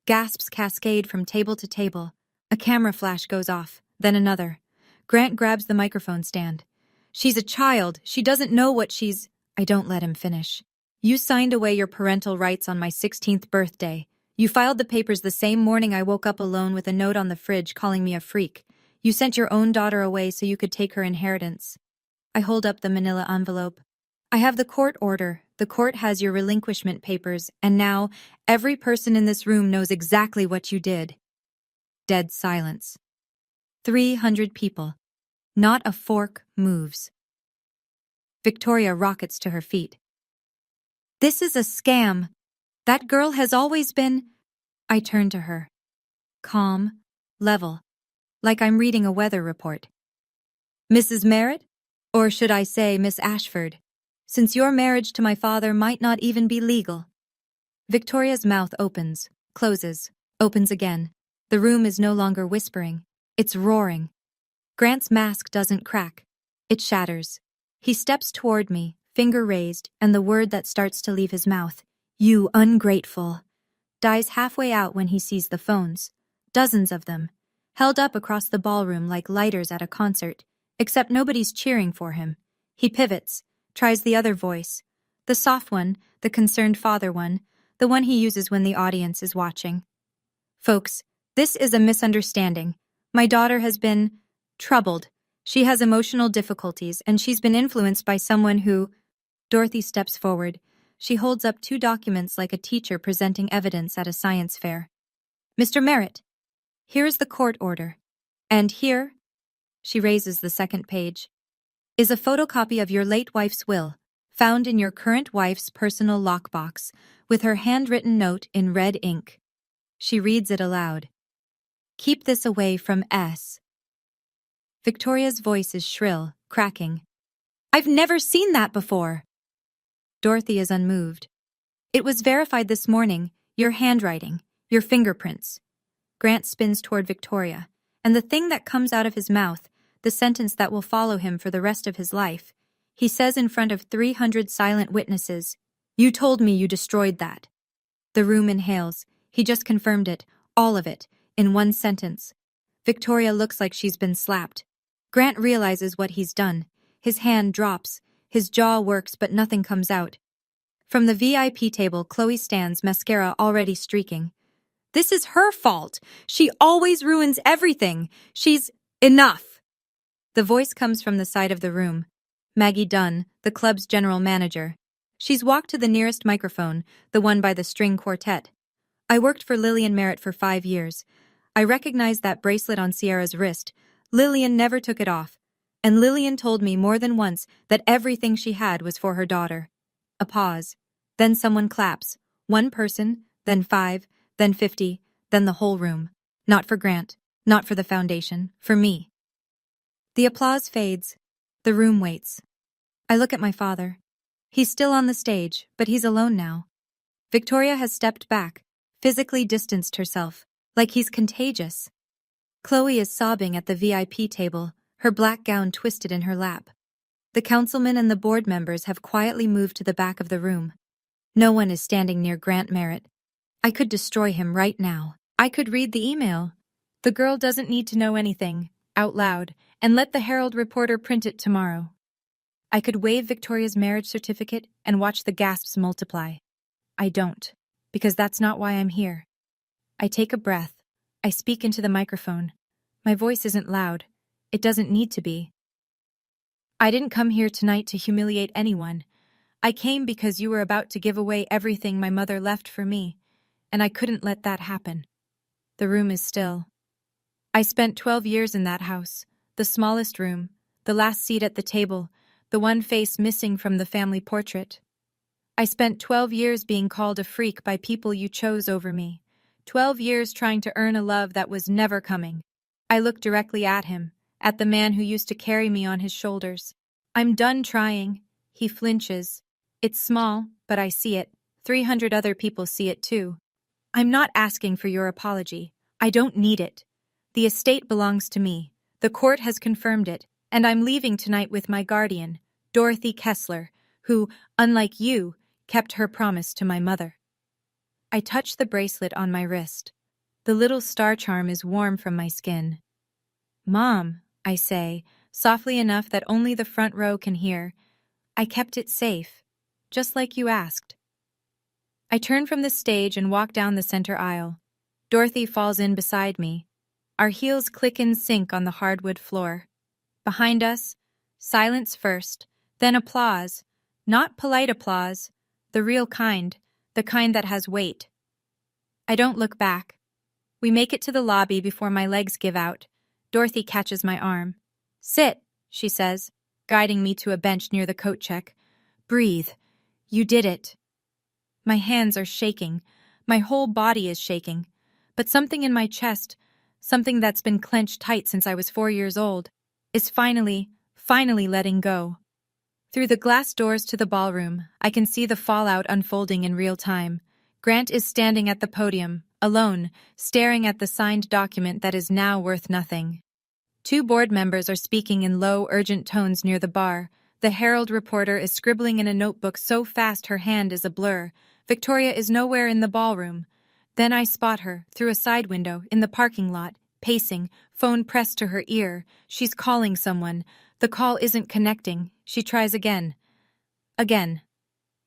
Gasps cascade from table to table. A camera flash goes off, then another. Grant grabs the microphone stand. She's a child. She doesn't know what she's... I don't let him finish. You signed away your parental rights on my 16th birthday. You filed the papers the same morning I woke up alone with a note on the fridge calling me a freak. You sent your own daughter away so you could take her inheritance. I hold up the manila envelope. I have the court order. The court has your relinquishment papers, and now every person in this room knows exactly what you did. Dead silence. 300 people. Not a fork moves. Victoria rockets to her feet. This is a scam. That girl has always been... I turn to her. Calm, level, like I'm reading a weather report. Mrs. Merritt? Or should I say Miss Ashford? Since your marriage to my father might not even be legal. Victoria's mouth opens, closes, opens again. The room is no longer whispering. It's roaring. Grant's mask doesn't crack. It shatters. He steps toward me, finger raised, and the word that starts to leave his mouth, "You ungrateful," dies halfway out when he sees the phones. Dozens of them, held up across the ballroom like lighters at a concert, except nobody's cheering for him. He pivots, tries the other voice, the soft one, the concerned father one, the one he uses when the audience is watching. Folks, this is a misunderstanding. My daughter has been troubled. She has emotional difficulties, and she's been influenced by someone who... Dorothy steps forward. She holds up 2 documents like a teacher presenting evidence at a science fair. Mr. Merritt, here is the court order. And here, she raises the second page, is a photocopy of your late wife's will, found in your current wife's personal lockbox, with her handwritten note in red ink. She reads it aloud. Keep this away from S. Victoria's voice is shrill, cracking. I've never seen that before. Dorothy is unmoved. It was verified this morning, your handwriting, your fingerprints. Grant spins toward Victoria, and the thing that comes out of his mouth, the sentence that will follow him for the rest of his life, he says in front of 300 silent witnesses, "You told me you destroyed that." The room inhales. He just confirmed it, all of it, in one sentence. Victoria looks like she's been slapped. Grant realizes what he's done. His hand drops. His jaw works, but nothing comes out. From the VIP table, Chloe stands, mascara already streaking. This is her fault. She always ruins everything. She's... Enough! The voice comes from the side of the room. Maggie Dunn, the club's general manager. She's walked to the nearest microphone, the one by the string quartet. I worked for Lillian Merritt for 5 years. I recognized that bracelet on Sierra's wrist. Lillian never took it off. And Lillian told me more than once that everything she had was for her daughter. A pause. Then someone claps. 1 person, then 5, then 50, then the whole room. Not for Grant, not for the foundation, for me. The applause fades. The room waits. I look at my father. He's still on the stage, but he's alone now. Victoria has stepped back, physically distanced herself, like he's contagious. Chloe is sobbing at the VIP table, her black gown twisted in her lap. The councilmen and the board members have quietly moved to the back of the room. No one is standing near Grant Merritt. I could destroy him right now. I could read the email. The girl doesn't need to know anything, out loud, and let the Herald reporter print it tomorrow. I could wave Victoria's marriage certificate and watch the gasps multiply. I don't, because that's not why I'm here. I take a breath. I speak into the microphone. My voice isn't loud. It doesn't need to be. I didn't come here tonight to humiliate anyone. I came because you were about to give away everything my mother left for me, and I couldn't let that happen. The room is still. I spent 12 years in that house, the smallest room, the last seat at the table, the one face missing from the family portrait. I spent 12 years being called a freak by people you chose over me, 12 years trying to earn a love that was never coming. I look directly at him, at the man who used to carry me on his shoulders. I'm done trying. He flinches. It's small, but I see it. 300 other people see it too. I'm not asking for your apology. I don't need it. The estate belongs to me. The court has confirmed it, and I'm leaving tonight with my guardian, Dorothy Kessler, who, unlike you, kept her promise to my mother. I touch the bracelet on my wrist. The little star charm is warm from my skin. Mom, I say, softly enough that only the front row can hear, I kept it safe, just like you asked. I turn from the stage and walk down the center aisle. Dorothy falls in beside me. Our heels click and sink on the hardwood floor. Behind us, silence first, then applause. Not polite applause, the real kind, the kind that has weight. I don't look back. We make it to the lobby before my legs give out. Dorothy catches my arm. Sit, she says, guiding me to a bench near the coat check. Breathe. You did it. My hands are shaking. My whole body is shaking. But something in my chest, something that's been clenched tight since I was 4 years old, is finally letting go. Through the glass doors to the ballroom, I can see the fallout unfolding in real time. Grant is standing at the podium, alone, staring at the signed document that is now worth nothing. 2 board members are speaking in low, urgent tones near the bar. The Herald reporter is scribbling in a notebook so fast her hand is a blur. Victoria is nowhere in the ballroom. Then I spot her, through a side window, in the parking lot, pacing, phone pressed to her ear. She's calling someone. The call isn't connecting. She tries again. Again.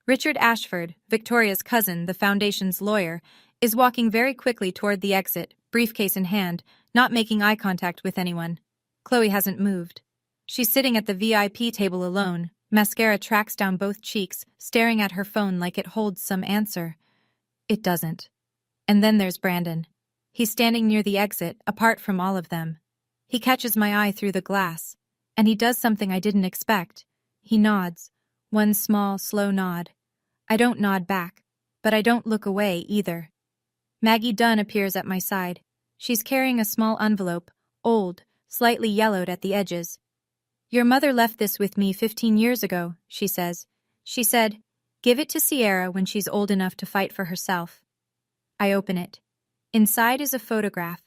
Richard Ashford, Victoria's cousin, the foundation's lawyer, is walking very quickly toward the exit, briefcase in hand, not making eye contact with anyone. Chloe hasn't moved. She's sitting at the VIP table alone. Mascara tracks down both cheeks, staring at her phone like it holds some answer. It doesn't. And then there's Brandon. He's standing near the exit, apart from all of them. He catches my eye through the glass, and he does something I didn't expect. He nods. One small, slow nod. I don't nod back, but I don't look away either. Maggie Dunn appears at my side. She's carrying a small envelope, old, slightly yellowed at the edges. Your mother left this with me 15 years ago, she says. She said, give it to Sierra when she's old enough to fight for herself. I open it. Inside is a photograph,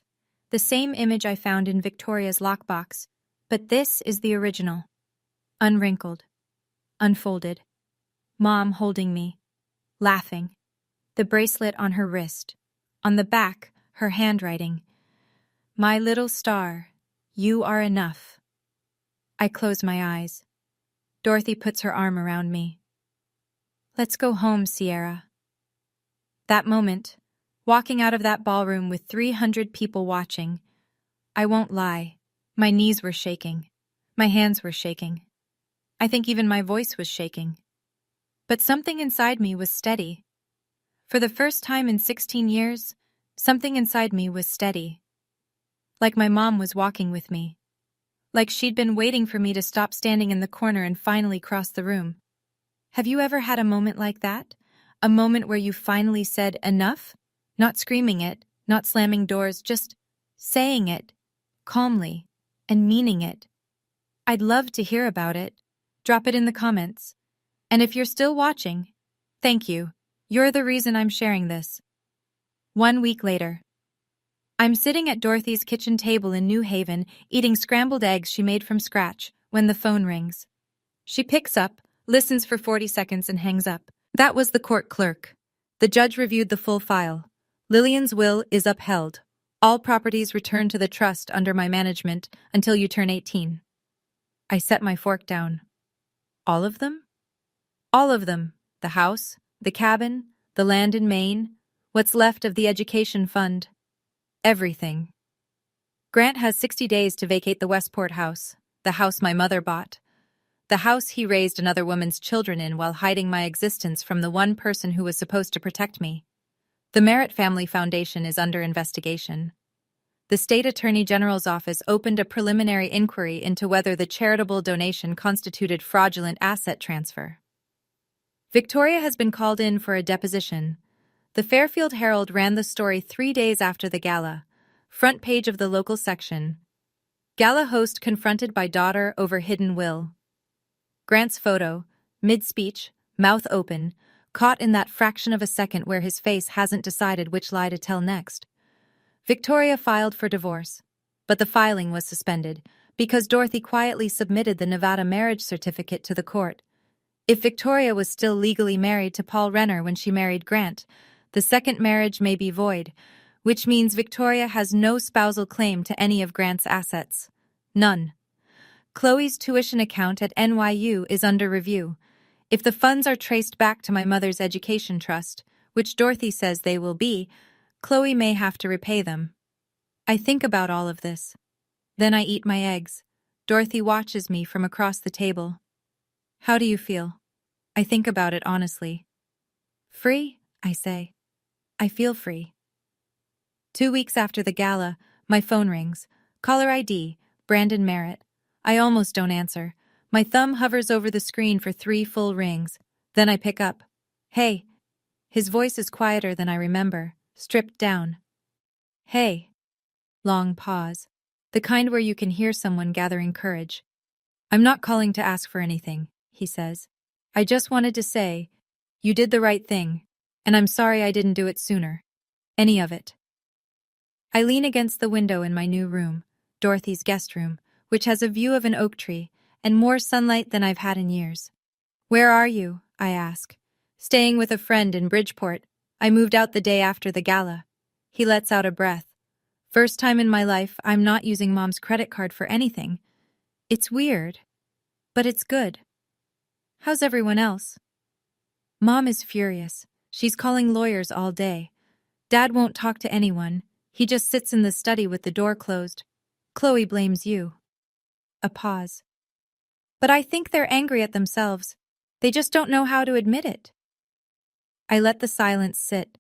the same image I found in Victoria's lockbox, but this is the original. Unwrinkled. Unfolded. Mom holding me. Laughing. The bracelet on her wrist. On the back, her handwriting. My little star, you are enough. I close my eyes. Dorothy puts her arm around me. Let's go home, Sierra. That moment, walking out of that ballroom with 300 people watching, I won't lie, my knees were shaking. My hands were shaking. I think even my voice was shaking. But something inside me was steady. For the first time in 16 years, something inside me was steady. Like my mom was walking with me. Like she'd been waiting for me to stop standing in the corner and finally cross the room. Have you ever had a moment like that? A moment where you finally said enough? Not screaming it, not slamming doors, just saying it, calmly, and meaning it. I'd love to hear about it. Drop it in the comments. And if you're still watching, thank you. You're the reason I'm sharing this. 1 week later. I'm sitting at Dorothy's kitchen table in New Haven, eating scrambled eggs she made from scratch, when the phone rings. She picks up, listens for 40 seconds and hangs up. That was the court clerk. The judge reviewed the full file. Lillian's will is upheld. All properties returned to the trust under my management until you turn 18. I set my fork down. All of them? All of them. The house, the cabin, the land in Maine, what's left of the education fund. Everything. Grant has 60 days to vacate the Westport house, the house my mother bought. The house he raised another woman's children in while hiding my existence from the one person who was supposed to protect me. The Merritt Family Foundation is under investigation. The State Attorney General's office opened a preliminary inquiry into whether the charitable donation constituted fraudulent asset transfer. Victoria has been called in for a deposition. The Fairfield Herald ran the story 3 days after the gala. Front page of the local section. Gala host confronted by daughter over hidden will. Grant's photo, mid-speech, mouth open, caught in that fraction of a second where his face hasn't decided which lie to tell next. Victoria filed for divorce, but the filing was suspended because Dorothy quietly submitted the Nevada marriage certificate to the court. If Victoria was still legally married to Paul Renner when she married Grant, the second marriage may be void, which means Victoria has no spousal claim to any of Grant's assets. None. Chloe's tuition account at NYU is under review. If the funds are traced back to my mother's education trust, which Dorothy says they will be, Chloe may have to repay them. I think about all of this. Then I eat my eggs. Dorothy watches me from across the table. How do you feel? I think about it honestly. Free, I say. I feel free. 2 weeks after the gala, my phone rings. Caller ID, Brandon Merritt. I almost don't answer. My thumb hovers over the screen for 3 full rings. Then I pick up. Hey. His voice is quieter than I remember, stripped down. Hey. Long pause. The kind where you can hear someone gathering courage. I'm not calling to ask for anything, he says. I just wanted to say, you did the right thing, and I'm sorry I didn't do it sooner. Any of it. I lean against the window in my new room, Dorothy's guest room, which has a view of an oak tree and more sunlight than I've had in years. Where are you? I ask. Staying with a friend in Bridgeport. I moved out the day after the gala. He lets out a breath. First time in my life I'm not using Mom's credit card for anything. It's weird, but it's good. How's everyone else? Mom is furious. She's calling lawyers all day. Dad won't talk to anyone. He just sits in the study with the door closed. Chloe blames you. A pause. But I think they're angry at themselves. They just don't know how to admit it. I let the silence sit.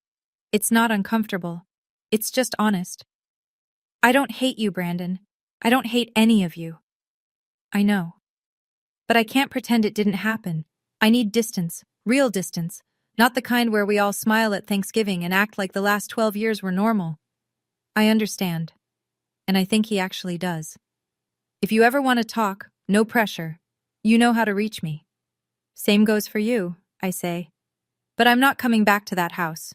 It's not uncomfortable. It's just honest. I don't hate you, Brandon. I don't hate any of you. I know. But I can't pretend it didn't happen. I need distance, real distance, not the kind where we all smile at Thanksgiving and act like the last 12 years were normal. I understand. And I think he actually does. If you ever want to talk, no pressure. You know how to reach me. Same goes for you, I say. But I'm not coming back to that house.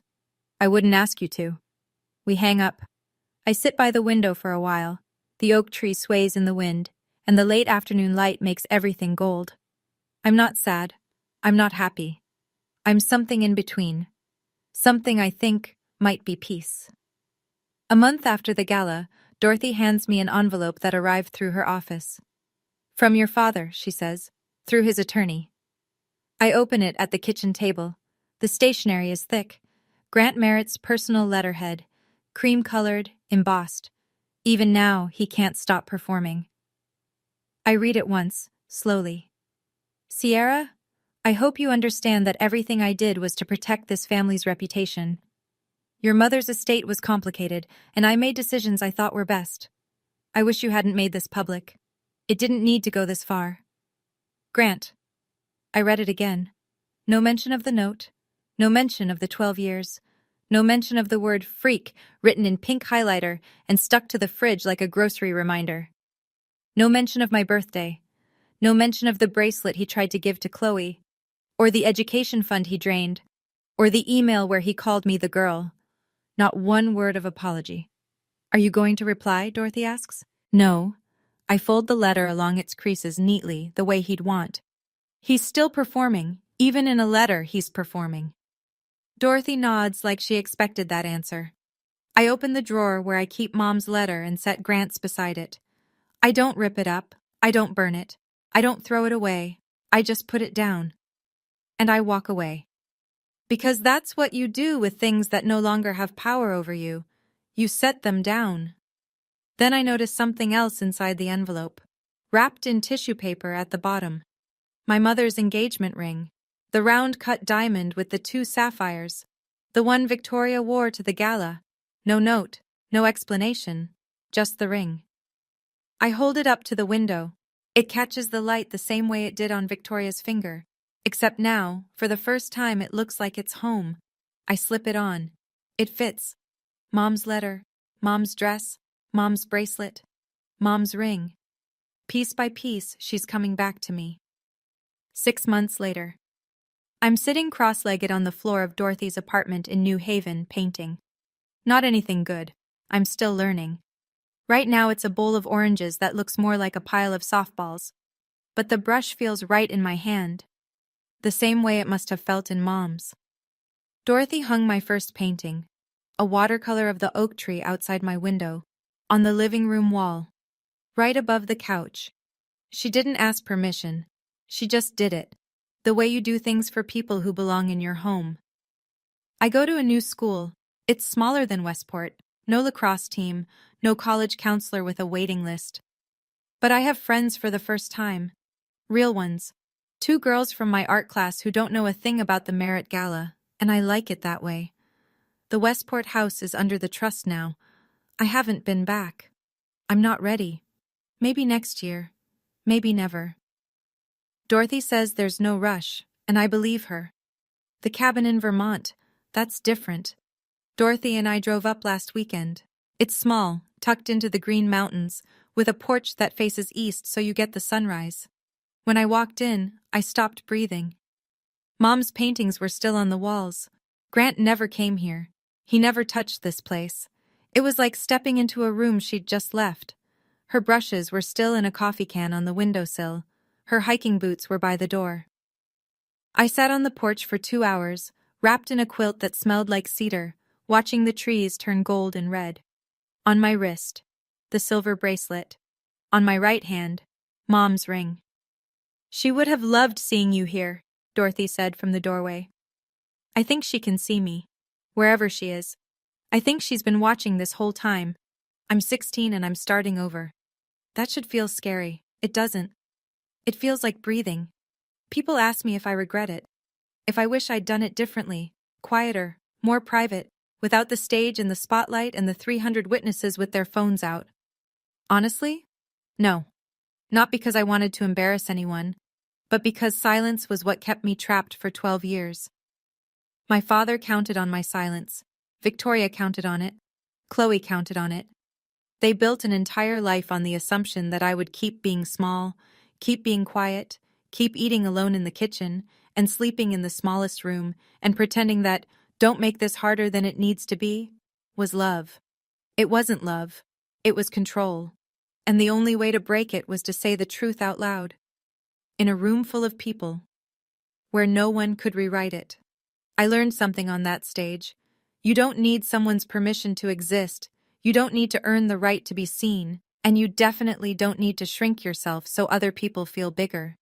I wouldn't ask you to. We hang up. I sit by the window for a while. The oak tree sways in the wind, and the late afternoon light makes everything gold. I'm not sad. I'm not happy. I'm something in between. Something I think might be peace. A month after the gala, Dorothy hands me an envelope that arrived through her office. From your father, she says, through his attorney. I open it at the kitchen table. The stationery is thick. Grant Merritt's personal letterhead, cream-colored, embossed. Even now, he can't stop performing. I read it once, slowly. Sierra, I hope you understand that everything I did was to protect this family's reputation. Your mother's estate was complicated, and I made decisions I thought were best. I wish you hadn't made this public. It didn't need to go this far. Grant. I read it again. No mention of the note. No mention of the 12 years. No mention of the word freak written in pink highlighter and stuck to the fridge like a grocery reminder. No mention of my birthday. No mention of the bracelet he tried to give to Chloe, or the education fund he drained, or the email where he called me the girl. Not one word of apology. Are you going to reply? Dorothy asks. No. I fold the letter along its creases neatly, the way he'd want. He's still performing. Even in a letter, he's performing. Dorothy nods like she expected that answer. I open the drawer where I keep Mom's letter and set Grant's beside it. I don't rip it up. I don't burn it. I don't throw it away. I just put it down. And I walk away. Because that's what you do with things that no longer have power over you. You set them down. Then I notice something else inside the envelope, wrapped in tissue paper at the bottom. My mother's engagement ring, the round-cut diamond with the 2 sapphires, the one Victoria wore to the gala. No note, no explanation, just the ring. I hold it up to the window. It catches the light the same way it did on Victoria's finger, except now, for the first time, it looks like it's home. I slip it on. It fits. Mom's letter, Mom's dress, Mom's bracelet, Mom's ring. Piece by piece, she's coming back to me. 6 months later. I'm sitting cross-legged on the floor of Dorothy's apartment in New Haven, painting. Not anything good. I'm still learning. Right now it's a bowl of oranges that looks more like a pile of softballs. But the brush feels right in my hand. the same way it must have felt in Mom's. Dorothy hung my first painting, a watercolor of the oak tree outside my window, on the living room wall, right above the couch. She didn't ask permission. She just did it, the way you do things for people who belong in your home. I go to a new school. It's smaller than Westport, no lacrosse team, no college counselor with a waiting list. But I have friends for the first time. Real ones. 2 girls from my art class who don't know a thing about the Merit Gala, and I like it that way. The Westport house is under the trust now. I haven't been back. I'm not ready. Maybe next year. Maybe never. Dorothy says there's no rush, and I believe her. The cabin in Vermont, that's different. Dorothy and I drove up last weekend. It's small, tucked into the Green Mountains, with a porch that faces east so you get the sunrise. When I walked in, I stopped breathing. Mom's paintings were still on the walls. Grant never came here. He never touched this place. It was like stepping into a room she'd just left. Her brushes were still in a coffee can on the windowsill. Her hiking boots were by the door. I sat on the porch for 2 hours, wrapped in a quilt that smelled like cedar, watching the trees turn gold and red. On my wrist, the silver bracelet. On my right hand, Mom's ring. "She would have loved seeing you here," Dorothy said from the doorway. "I think she can see me, wherever she is. I think she's been watching this whole time. I'm 16 and I'm starting over. That should feel scary. It doesn't. It feels like breathing. People ask me if I regret it, if I wish I'd done it differently, quieter, more private, without the stage and the spotlight and the 300 witnesses with their phones out. Honestly? No. Not because I wanted to embarrass anyone, but because silence was what kept me trapped for 12 years. My father counted on my silence. Victoria counted on it. Chloe counted on it. They built an entire life on the assumption that I would keep being small, keep being quiet, keep eating alone in the kitchen, and sleeping in the smallest room, and pretending that "don't make this harder than it needs to be" was love. It wasn't love. It was control. And the only way to break it was to say the truth out loud. In a room full of people, where no one could rewrite it. I learned something on that stage. You don't need someone's permission to exist. You don't need to earn the right to be seen. And you definitely don't need to shrink yourself so other people feel bigger.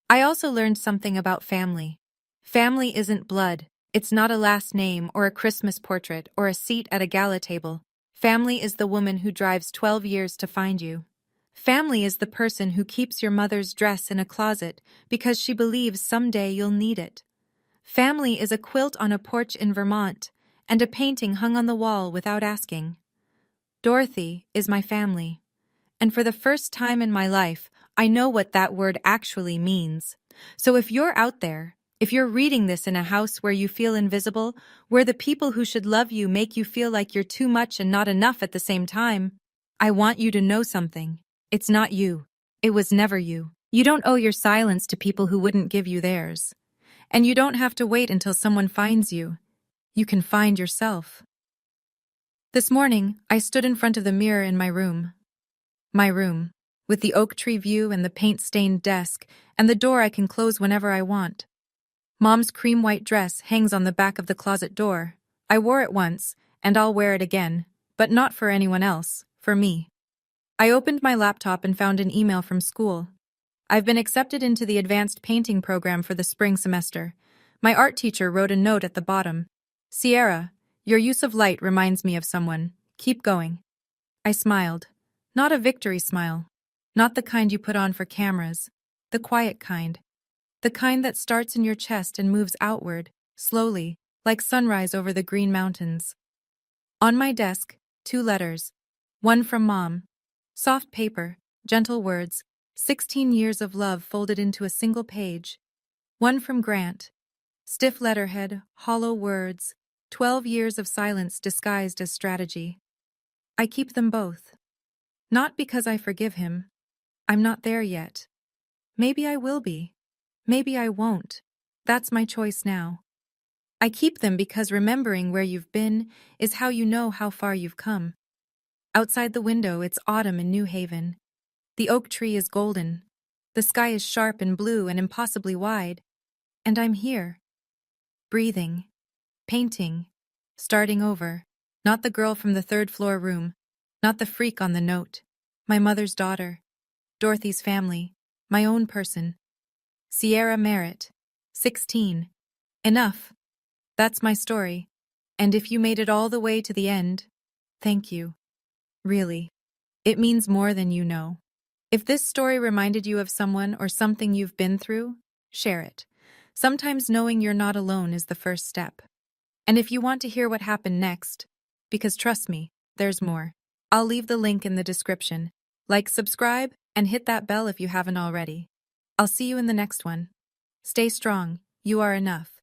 I also learned something about family. Family isn't blood. It's not a last name or a Christmas portrait or a seat at a gala table. Family is the woman who drives 12 years to find you. Family is the person who keeps your mother's dress in a closet because she believes someday you'll need it. Family is a quilt on a porch in Vermont and a painting hung on the wall without asking. Dorothy is my family. And for the first time in my life, I know what that word actually means. So if you're out there, if you're reading this in a house where you feel invisible, where the people who should love you make you feel like you're too much and not enough at the same time, I want you to know something. It's not you. It was never you. You don't owe your silence to people who wouldn't give you theirs. And you don't have to wait until someone finds you. You can find yourself. This morning, I stood in front of the mirror in my room. My room, with the oak tree view and the paint-stained desk, and the door I can close whenever I want. Mom's cream-white dress hangs on the back of the closet door. I wore it once, and I'll wear it again, but not for anyone else, for me. I opened my laptop and found an email from school. I've been accepted into the advanced painting program for the spring semester. My art teacher wrote a note at the bottom. "Sierra, your use of light reminds me of someone. Keep going." I smiled. Not a victory smile. Not the kind you put on for cameras. The quiet kind. The kind that starts in your chest and moves outward, slowly, like sunrise over the Green Mountains. On my desk, 2 letters. One from Mom. Soft paper, gentle words, 16 years of love folded into a single page. One from Grant. Stiff letterhead, hollow words, 12 years of silence disguised as strategy. I keep them both. Not because I forgive him. I'm not there yet. Maybe I will be. Maybe I won't. That's my choice now. I keep them because remembering where you've been is how you know how far you've come. Outside the window, it's autumn in New Haven. The oak tree is golden. The sky is sharp and blue and impossibly wide. And I'm here. Breathing. Painting. Starting over. Not the girl from the third-floor room. Not the freak on the note. My mother's daughter. Dorothy's family. My own person. Sierra Merritt. 16. Enough. That's my story. And if you made it all the way to the end, thank you. Really. It means more than you know. If this story reminded you of someone or something you've been through, share it. Sometimes knowing you're not alone is the first step. And if you want to hear what happened next, because trust me, there's more. I'll leave the link in the description. Like, subscribe, and hit that bell if you haven't already. I'll see you in the next one. Stay strong. You are enough.